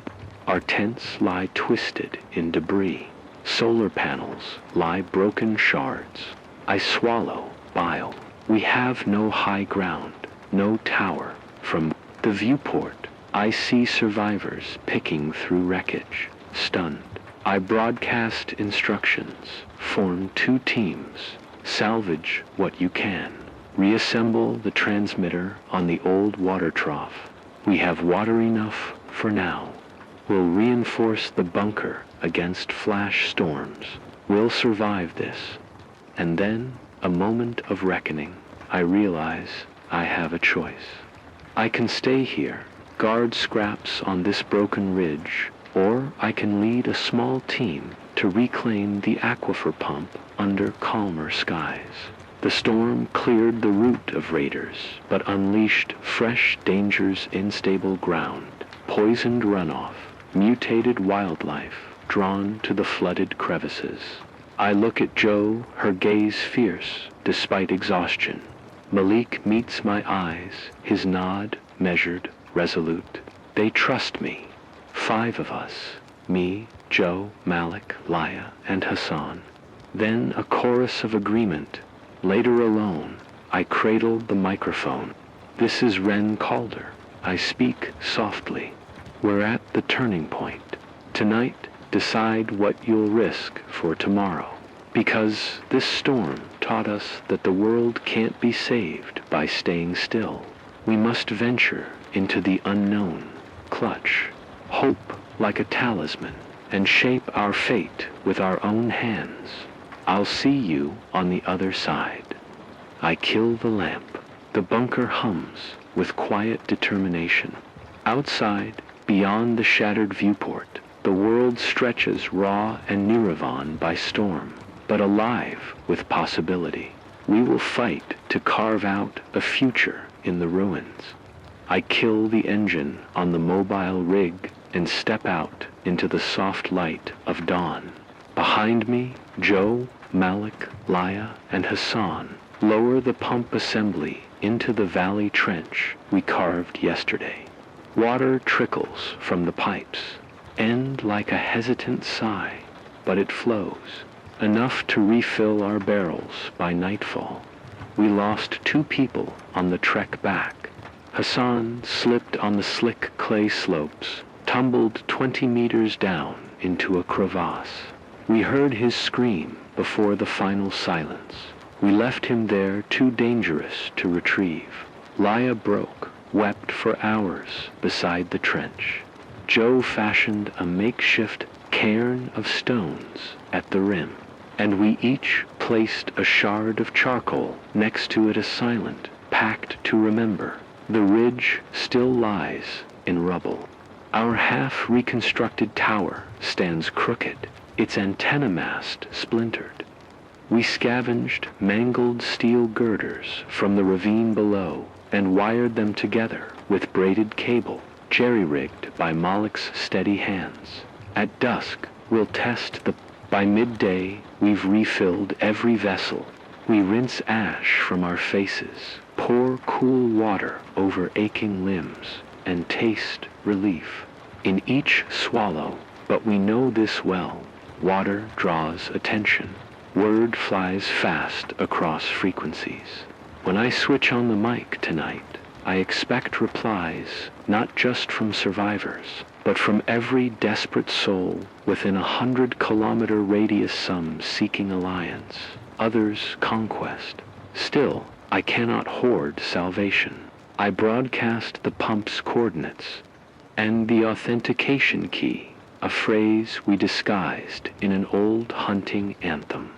Our tents lie twisted in debris. Solar panels lie broken shards. I swallow bile. We have no high ground, no tower. From the viewport, I see survivors picking through wreckage, stunned. I broadcast instructions, form 2 teams, salvage what you can, reassemble the transmitter on the old water trough. We have water enough for now. We'll reinforce the bunker against flash storms. We'll survive this. And then, a moment of reckoning, I realize I have a choice. I can stay here, guard scraps on this broken ridge, or I can lead a small team to reclaim the aquifer pump under calmer skies. The storm cleared the route of raiders, but unleashed fresh dangers in stable ground, poisoned runoff, mutated wildlife drawn to the flooded crevices. I look at Jo, her gaze fierce despite exhaustion. Malik meets my eyes, his nod measured, resolute. They trust me. 5 of us, me, Jo, Malik, Laya, and Hassan. Then a chorus of agreement. Later alone, I cradled the microphone. This is Ren Calder. I speak softly. We're at the turning point. Tonight, decide what you'll risk for tomorrow. Because this storm taught us that the world can't be saved by staying still. We must venture into the unknown, clutch hope like a talisman, and shape our fate with our own hands. I'll see you on the other side. I kill the lamp. The bunker hums with quiet determination. Outside, beyond the shattered viewport, the world stretches raw and Niravan by storm, but alive with possibility. We will fight to carve out a future in the ruins. I kill the engine on the mobile rig and step out into the soft light of dawn. Behind me, Jo, Malik, Laya, and Hassan lower the pump assembly into the valley trench we carved yesterday. Water trickles from the pipes, end like a hesitant sigh, but it flows, enough to refill our barrels by nightfall. We lost 2 people on the trek back. Hassan slipped on the slick clay slopes, tumbled 20 meters down into a crevasse. We heard his scream before the final silence. We left him there too dangerous to retrieve. Laya broke, wept for hours beside the trench. Jo fashioned a makeshift cairn of stones at the rim, and we each placed a shard of charcoal next to it, a silent pact to remember. The ridge still lies in rubble. Our half-reconstructed tower stands crooked, its antenna mast splintered. We scavenged mangled steel girders from the ravine below and wired them together with braided cable, jerry-rigged by Malik's steady hands. At dusk, we'll test the... By midday, we've refilled every vessel. We rinse ash from our faces, pour cool water over aching limbs, and taste relief in each swallow. But we know this well. Water draws attention. Word flies fast across frequencies. When I switch on the mic tonight, I expect replies not just from survivors, but from every desperate soul within 100-kilometer radius, some seeking alliance, others conquest. Still, I cannot hoard salvation. I broadcast the pump's coordinates and the authentication key, a phrase we disguised in an old hunting anthem.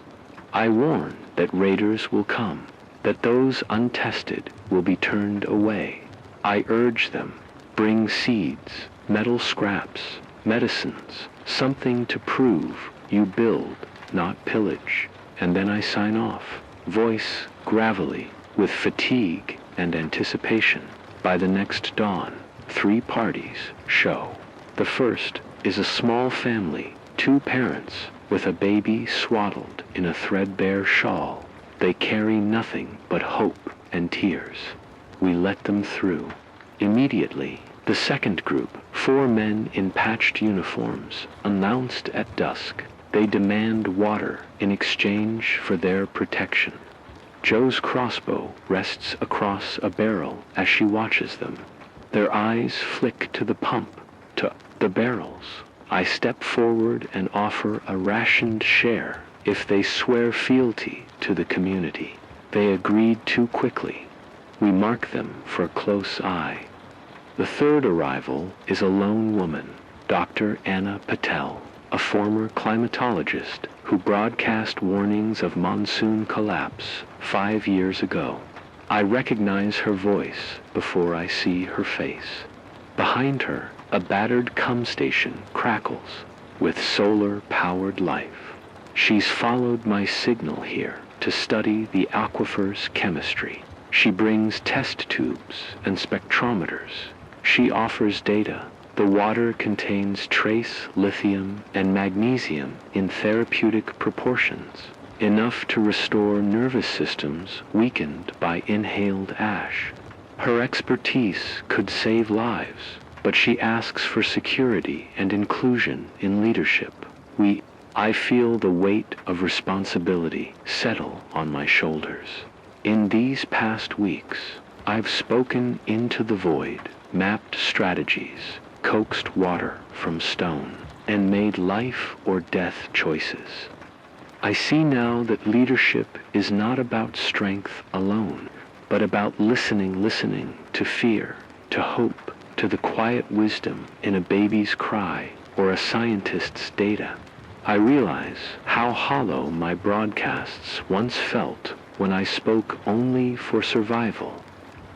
I warn that raiders will come, that those untested will be turned away. I urge them, bring seeds, metal scraps, medicines, something to prove you build, not pillage. And then I sign off, voice gravelly, with fatigue and anticipation. By the next dawn, 3 parties show. The first is a small family, 2 parents, with a baby swaddled in a threadbare shawl. They carry nothing but hope and tears. We let them through. Immediately, the second group, 4 men in patched uniforms, announced at dusk. They demand water in exchange for their protection. Joe's crossbow rests across a barrel as she watches them. Their eyes flick to the pump, to the barrels. I step forward and offer a rationed share if they swear fealty to the community. They agreed too quickly. We mark them for a close eye. The third arrival is a lone woman, Dr. Anna Patel, a former climatologist who broadcast warnings of monsoon collapse 5 years ago. I recognize her voice before I see her face. Behind her, a battered cum station crackles with solar-powered life. She's followed my signal here to study the aquifer's chemistry. She brings test tubes and spectrometers. She offers data. The water contains trace lithium and magnesium in therapeutic proportions, enough to restore nervous systems weakened by inhaled ash. Her expertise could save lives, but she asks for security and inclusion in leadership. I feel the weight of responsibility settle on my shoulders. In these past weeks, I've spoken into the void, mapped strategies, coaxed water from stone, and made life or death choices. I see now that leadership is not about strength alone, but about listening to fear, to hope, to the quiet wisdom in a baby's cry or a scientist's data. I realize how hollow my broadcasts once felt when I spoke only for survival.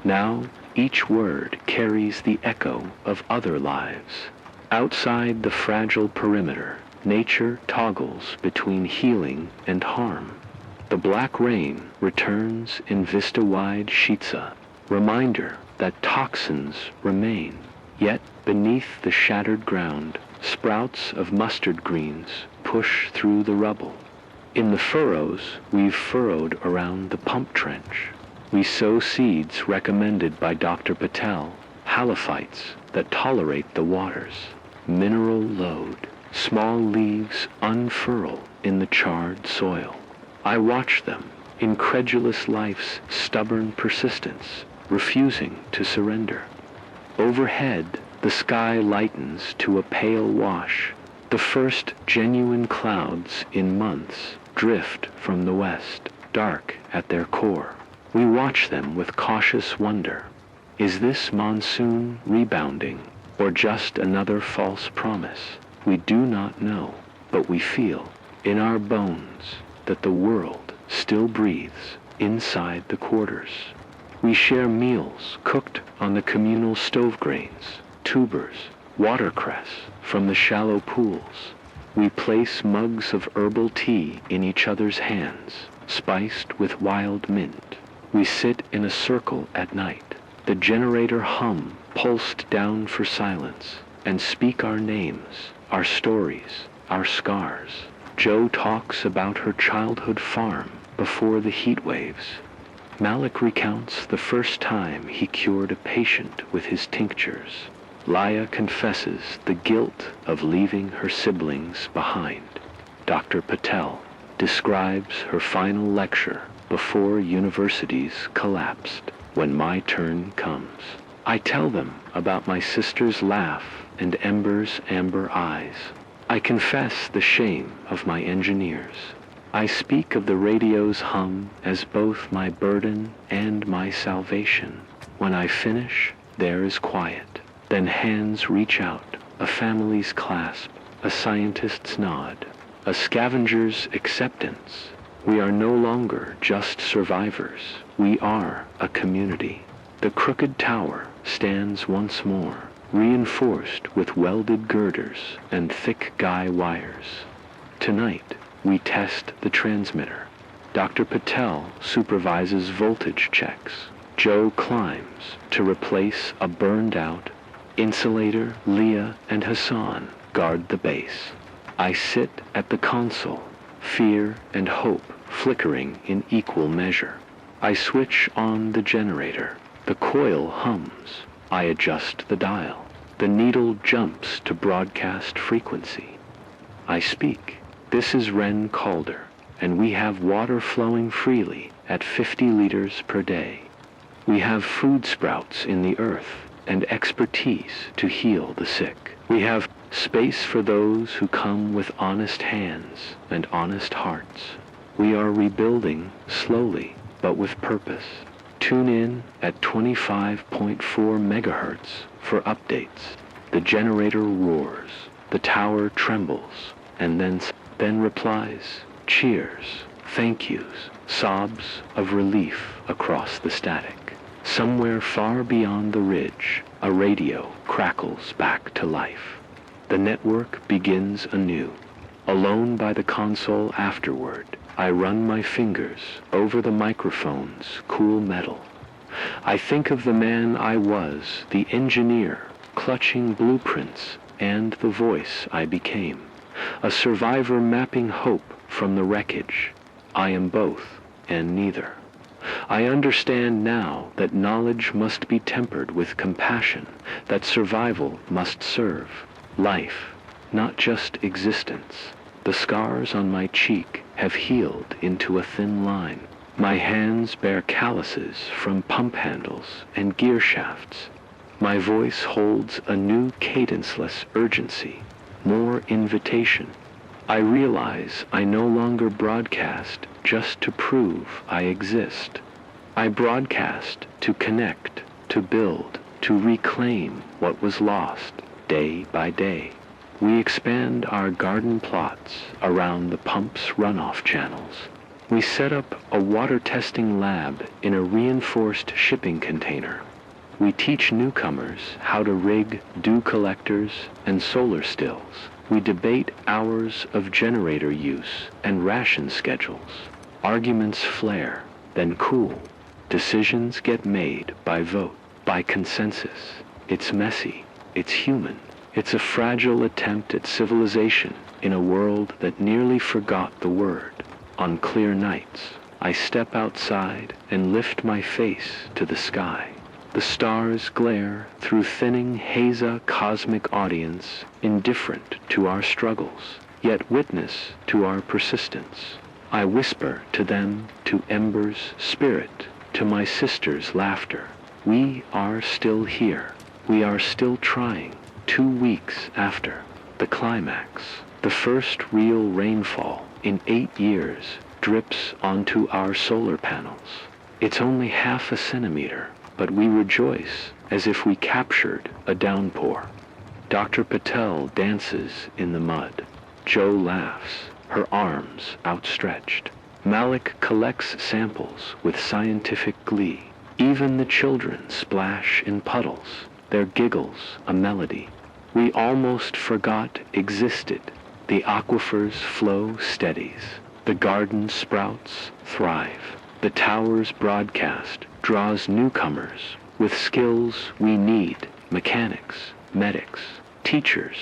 Now, each word carries the echo of other lives. Outside the fragile perimeter, nature toggles between healing and harm. The black rain returns in vista-wide Shitza, reminder that toxins remain. Yet beneath the shattered ground, sprouts of mustard greens push through the rubble. In the furrows we've furrowed around the pump trench, we sow seeds recommended by Dr. Patel, halophytes that tolerate the waters. Mineral load, small leaves unfurl in the charred soil. I watch them, incredulous life's stubborn persistence, refusing to surrender. Overhead, the sky lightens to a pale wash. The first genuine clouds in months drift from the west, dark at their core. We watch them with cautious wonder. Is this monsoon rebounding, or just another false promise? We do not know, but we feel in our bones that the world still breathes inside the quarters. We share meals cooked on the communal stove grains, tubers, watercress from the shallow pools. We place mugs of herbal tea in each other's hands, spiced with wild mint. We sit in a circle at night, the generator hum pulsed down for silence, and speak our names, our stories, our scars. Joe talks about her childhood farm before the heat waves. Malik recounts the first time he cured a patient with his tinctures. Laya confesses the guilt of leaving her siblings behind. Dr. Patel describes her final lecture before universities collapsed. When my turn comes, I tell them about my sister's laugh and Ember's amber eyes. I confess the shame of my engineers. I speak of the radio's hum as both my burden and my salvation. When I finish, there is quiet. Then hands reach out, a family's clasp, a scientist's nod, a scavenger's acceptance. We are no longer just survivors. We are a community. The crooked tower stands once more, reinforced with welded girders and thick guy wires. Tonight, we test the transmitter. Dr. Patel supervises voltage checks. Joe climbs to replace a burned-out insulator. Leah and Hassan guard the base. I sit at the console, fear and hope flickering in equal measure. I switch on the generator. The coil hums. I adjust the dial. The needle jumps to broadcast frequency. I speak. This is Wren Calder, and we have water flowing freely at 50 liters per day. We have food sprouts in the earth and expertise to heal the sick. We have space for those who come with honest hands and honest hearts. We are rebuilding slowly, but with purpose. Tune in at 25.4 megahertz for updates. The generator roars, the tower trembles, and then replies, cheers, thank yous, sobs of relief across the static. Somewhere far beyond the ridge, a radio crackles back to life. The network begins anew. Alone by the console afterward, I run my fingers over the microphone's cool metal. I think of the man I was, the engineer, clutching blueprints, and the voice I became, a survivor mapping hope from the wreckage. I am both and neither. I understand now that knowledge must be tempered with compassion, that survival must serve life, not just existence. The scars on my cheek have healed into a thin line. My hands bear calluses from pump handles and gear shafts. My voice holds a new cadenceless urgency, more invitation. I realize I no longer broadcast just to prove I exist. I broadcast to connect, to build, to reclaim what was lost day by day. We expand our garden plots around the pump's runoff channels. We set up a water testing lab in a reinforced shipping container. We teach newcomers how to rig dew collectors and solar stills. We debate hours of generator use and ration schedules. Arguments flare, then cool. Decisions get made by vote, by consensus. It's messy, it's human. It's a fragile attempt at civilization in a world that nearly forgot the word. On clear nights, I step outside and lift my face to the sky. The stars glare through thinning haze cosmic audience, indifferent to our struggles, yet witness to our persistence. I whisper to them, to Ember's spirit, to my sister's laughter. We are still here. We are still trying. 2 weeks after the climax, the first real rainfall in 8 years drips onto our solar panels. It's only half a centimeter, but we rejoice as if we captured a downpour. Dr. Patel dances in the mud. Joe laughs, her arms outstretched. Malik collects samples with scientific glee. Even the children splash in puddles, their giggles a melody. We almost forgot existed. The aquifer's flow steadies. The garden sprouts thrive. The tower's broadcast draws newcomers with skills we need. Mechanics, medics, teachers.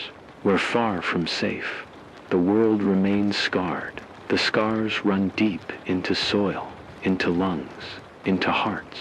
We're far from safe. The world remains scarred. The scars run deep into soil, into lungs, into hearts.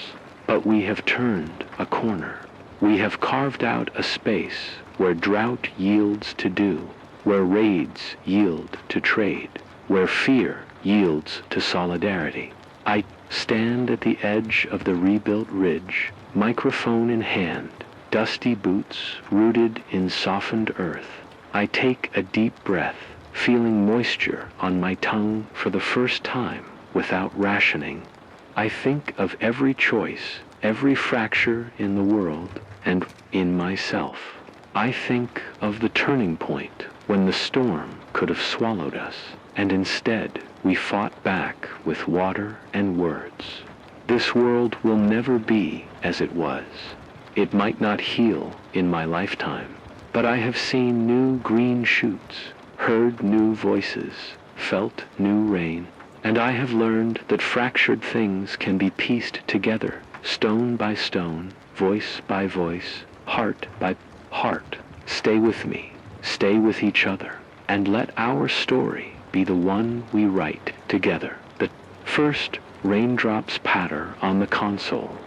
But we have turned a corner. We have carved out a space where drought yields to dew, where raids yield to trade, where fear yields to solidarity. I stand at the edge of the rebuilt ridge, microphone in hand, dusty boots rooted in softened earth. I take a deep breath, feeling moisture on my tongue for the first time without rationing. I think of every choice, every fracture in the world, and in myself. I think of the turning point when the storm could have swallowed us, and instead we fought back with water and words. This world will never be as it was. It might not heal in my lifetime, but I have seen new green shoots, heard new voices, felt new rain, and I have learned that fractured things can be pieced together, stone by stone, voice by voice, heart by heart. Stay with me, stay with each other, and let our story be the one we write together. The first raindrops patter on the console,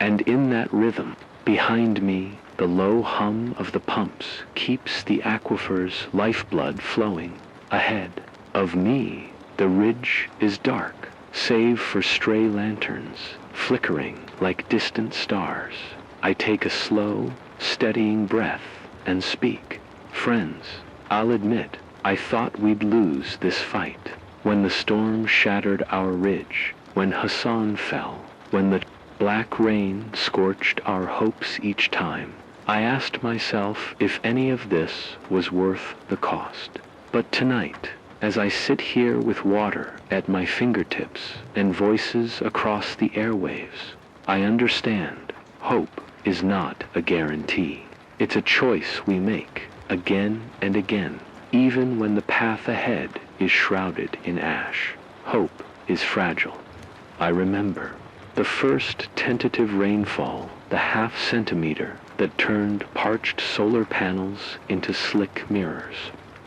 and in that rhythm, behind me, the low hum of the pumps keeps the aquifer's lifeblood flowing. Ahead of me, the ridge is dark, save for stray lanterns, flickering like distant stars. I take a slow, steadying breath and speak. Friends, I'll admit, I thought we'd lose this fight. When the storm shattered our ridge, when Hassan fell, when the black rain scorched our hopes each time, I asked myself if any of this was worth the cost. But tonight, as I sit here with water at my fingertips and voices across the airwaves, I understand hope is not a guarantee. It's a choice we make again and again, even when the path ahead is shrouded in ash. Hope is fragile. I remember the first tentative rainfall, the half centimeter that turned parched solar panels into slick mirrors.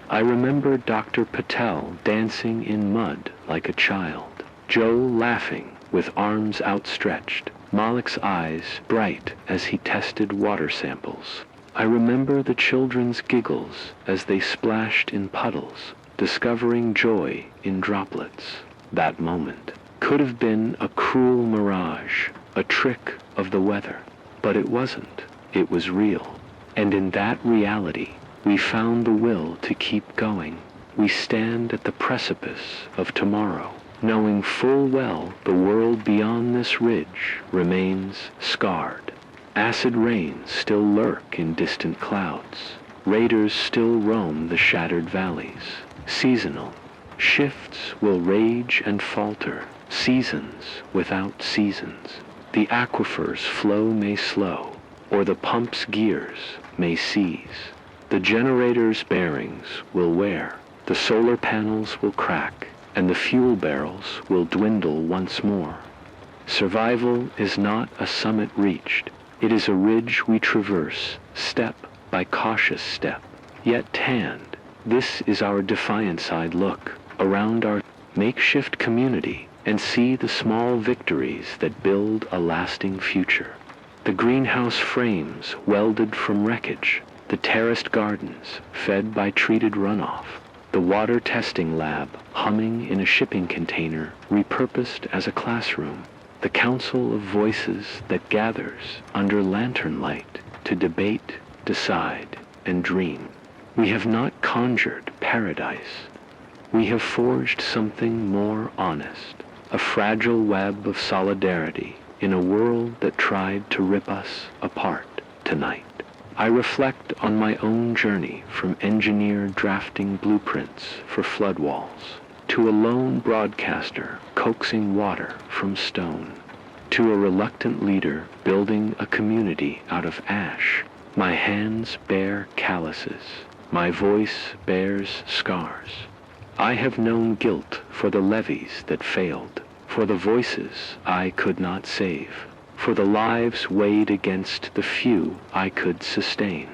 I remember Dr. Patel dancing in mud like a child, Joe laughing with arms outstretched, Malik's eyes bright as he tested water samples. I remember the children's giggles as they splashed in puddles, discovering joy in droplets. That moment could have been a cruel mirage, a trick of the weather, but it wasn't. It was real. And in that reality, we found the will to keep going. We stand at the precipice of tomorrow, knowing full well the world beyond this ridge remains scarred. Acid rains still lurk in distant clouds. Raiders still roam the shattered valleys. Seasonal shifts will rage and falter, seasons without seasons. The aquifer's flow may slow, or the pump's gears may seize. The generator's bearings will wear, the solar panels will crack, and the fuel barrels will dwindle once more. Survival is not a summit reached. It is a ridge we traverse, step by cautious step. Yet tanned, this is our defiant side look around our makeshift community and see the small victories that build a lasting future. The greenhouse frames welded from wreckage, the terraced gardens fed by treated runoff, the water testing lab humming in a shipping container repurposed as a classroom, the council of voices that gathers under lantern light to debate, decide, and dream. We have not conjured paradise. We have forged something more honest, a fragile web of solidarity in a world that tried to rip us apart tonight. I reflect on my own journey from engineer drafting blueprints for flood walls, to a lone broadcaster coaxing water from stone, to a reluctant leader building a community out of ash. My hands bear calluses, my voice bears scars. I have known guilt for the levees that failed, for the voices I could not save, for the lives weighed against the few I could sustain.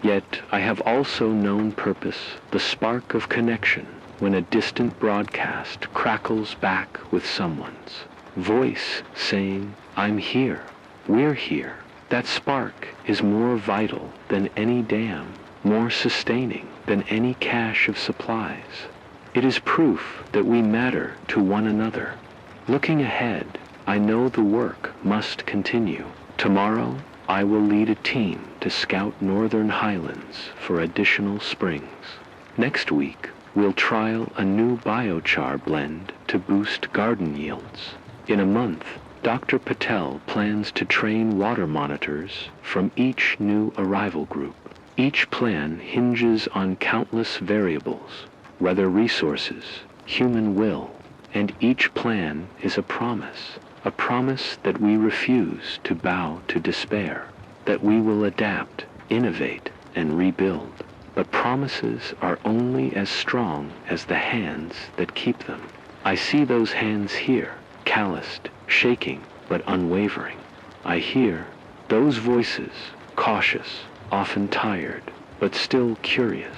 Yet I have also known purpose, the spark of connection, when a distant broadcast crackles back with someone's voice saying, "I'm here, we're here." That spark is more vital than any dam, more sustaining than any cache of supplies. It is proof that we matter to one another. Looking ahead, I know the work must continue. Tomorrow, I will lead a team to scout northern highlands for additional springs. Next week, we'll trial a new biochar blend to boost garden yields. In a month, Dr. Patel plans to train water monitors from each new arrival group. Each plan hinges on countless variables, weather resources, human will, and each plan is a promise that we refuse to bow to despair, that we will adapt, innovate, and rebuild. But promises are only as strong as the hands that keep them. I see those hands here, calloused, shaking, but unwavering. I hear those voices, cautious, often tired, but still curious.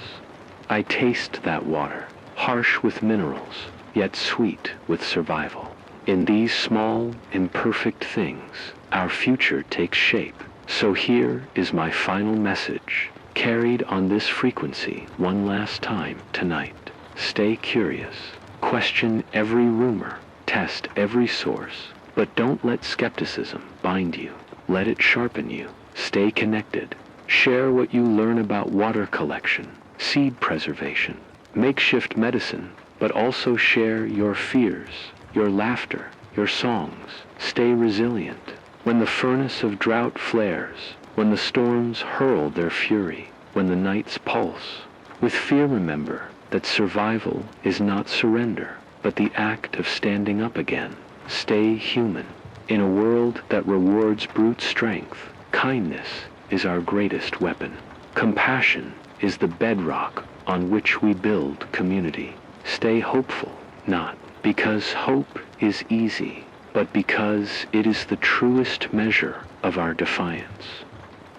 I taste that water, harsh with minerals, yet sweet with survival. In these small, imperfect things, our future takes shape. So here is my final message, carried on this frequency one last time tonight. Stay curious. Question every rumor. Test every source. But don't let skepticism bind you. Let it sharpen you. Stay connected. Share what you learn about water collection, seed preservation, makeshift medicine, but also share your fears, your laughter, your songs. Stay resilient. When the furnace of drought flares, when the storms hurl their fury, when the nights pulse, with fear remember that survival is not surrender, but the act of standing up again. Stay human. In a world that rewards brute strength, kindness is our greatest weapon. Compassion is the bedrock on which we build community. Stay hopeful, not because hope is easy, but because it is the truest measure of our defiance.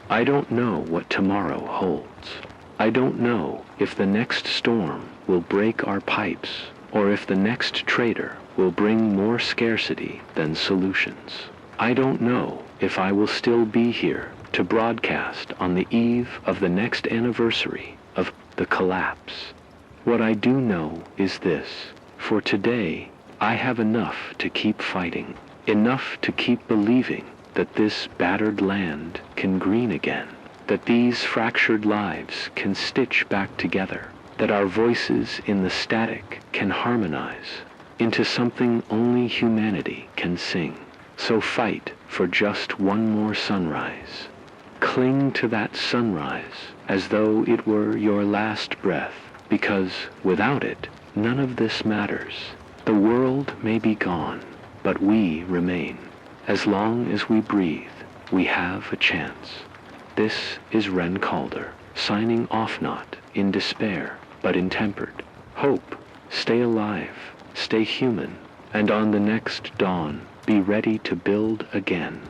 I don't know what tomorrow holds. I don't know if the next storm will break our pipes, or if the next trader will bring more scarcity than solutions. I don't know if I will still be here to broadcast on the eve of the next anniversary of the collapse. What I do know is this: for today, I have enough to keep fighting, enough to keep believing that this battered land can green again, that these fractured lives can stitch back together, that our voices in the static can harmonize into something only humanity can sing. So fight for just one more sunrise. Cling to that sunrise as though it were your last breath, because without it, none of this matters. The world may be gone, but we remain. As long as we breathe, we have a chance. This is Ren Calder, signing off, not in despair, but in tempered hope. Stay alive, stay human, and on the next dawn, be ready to build again.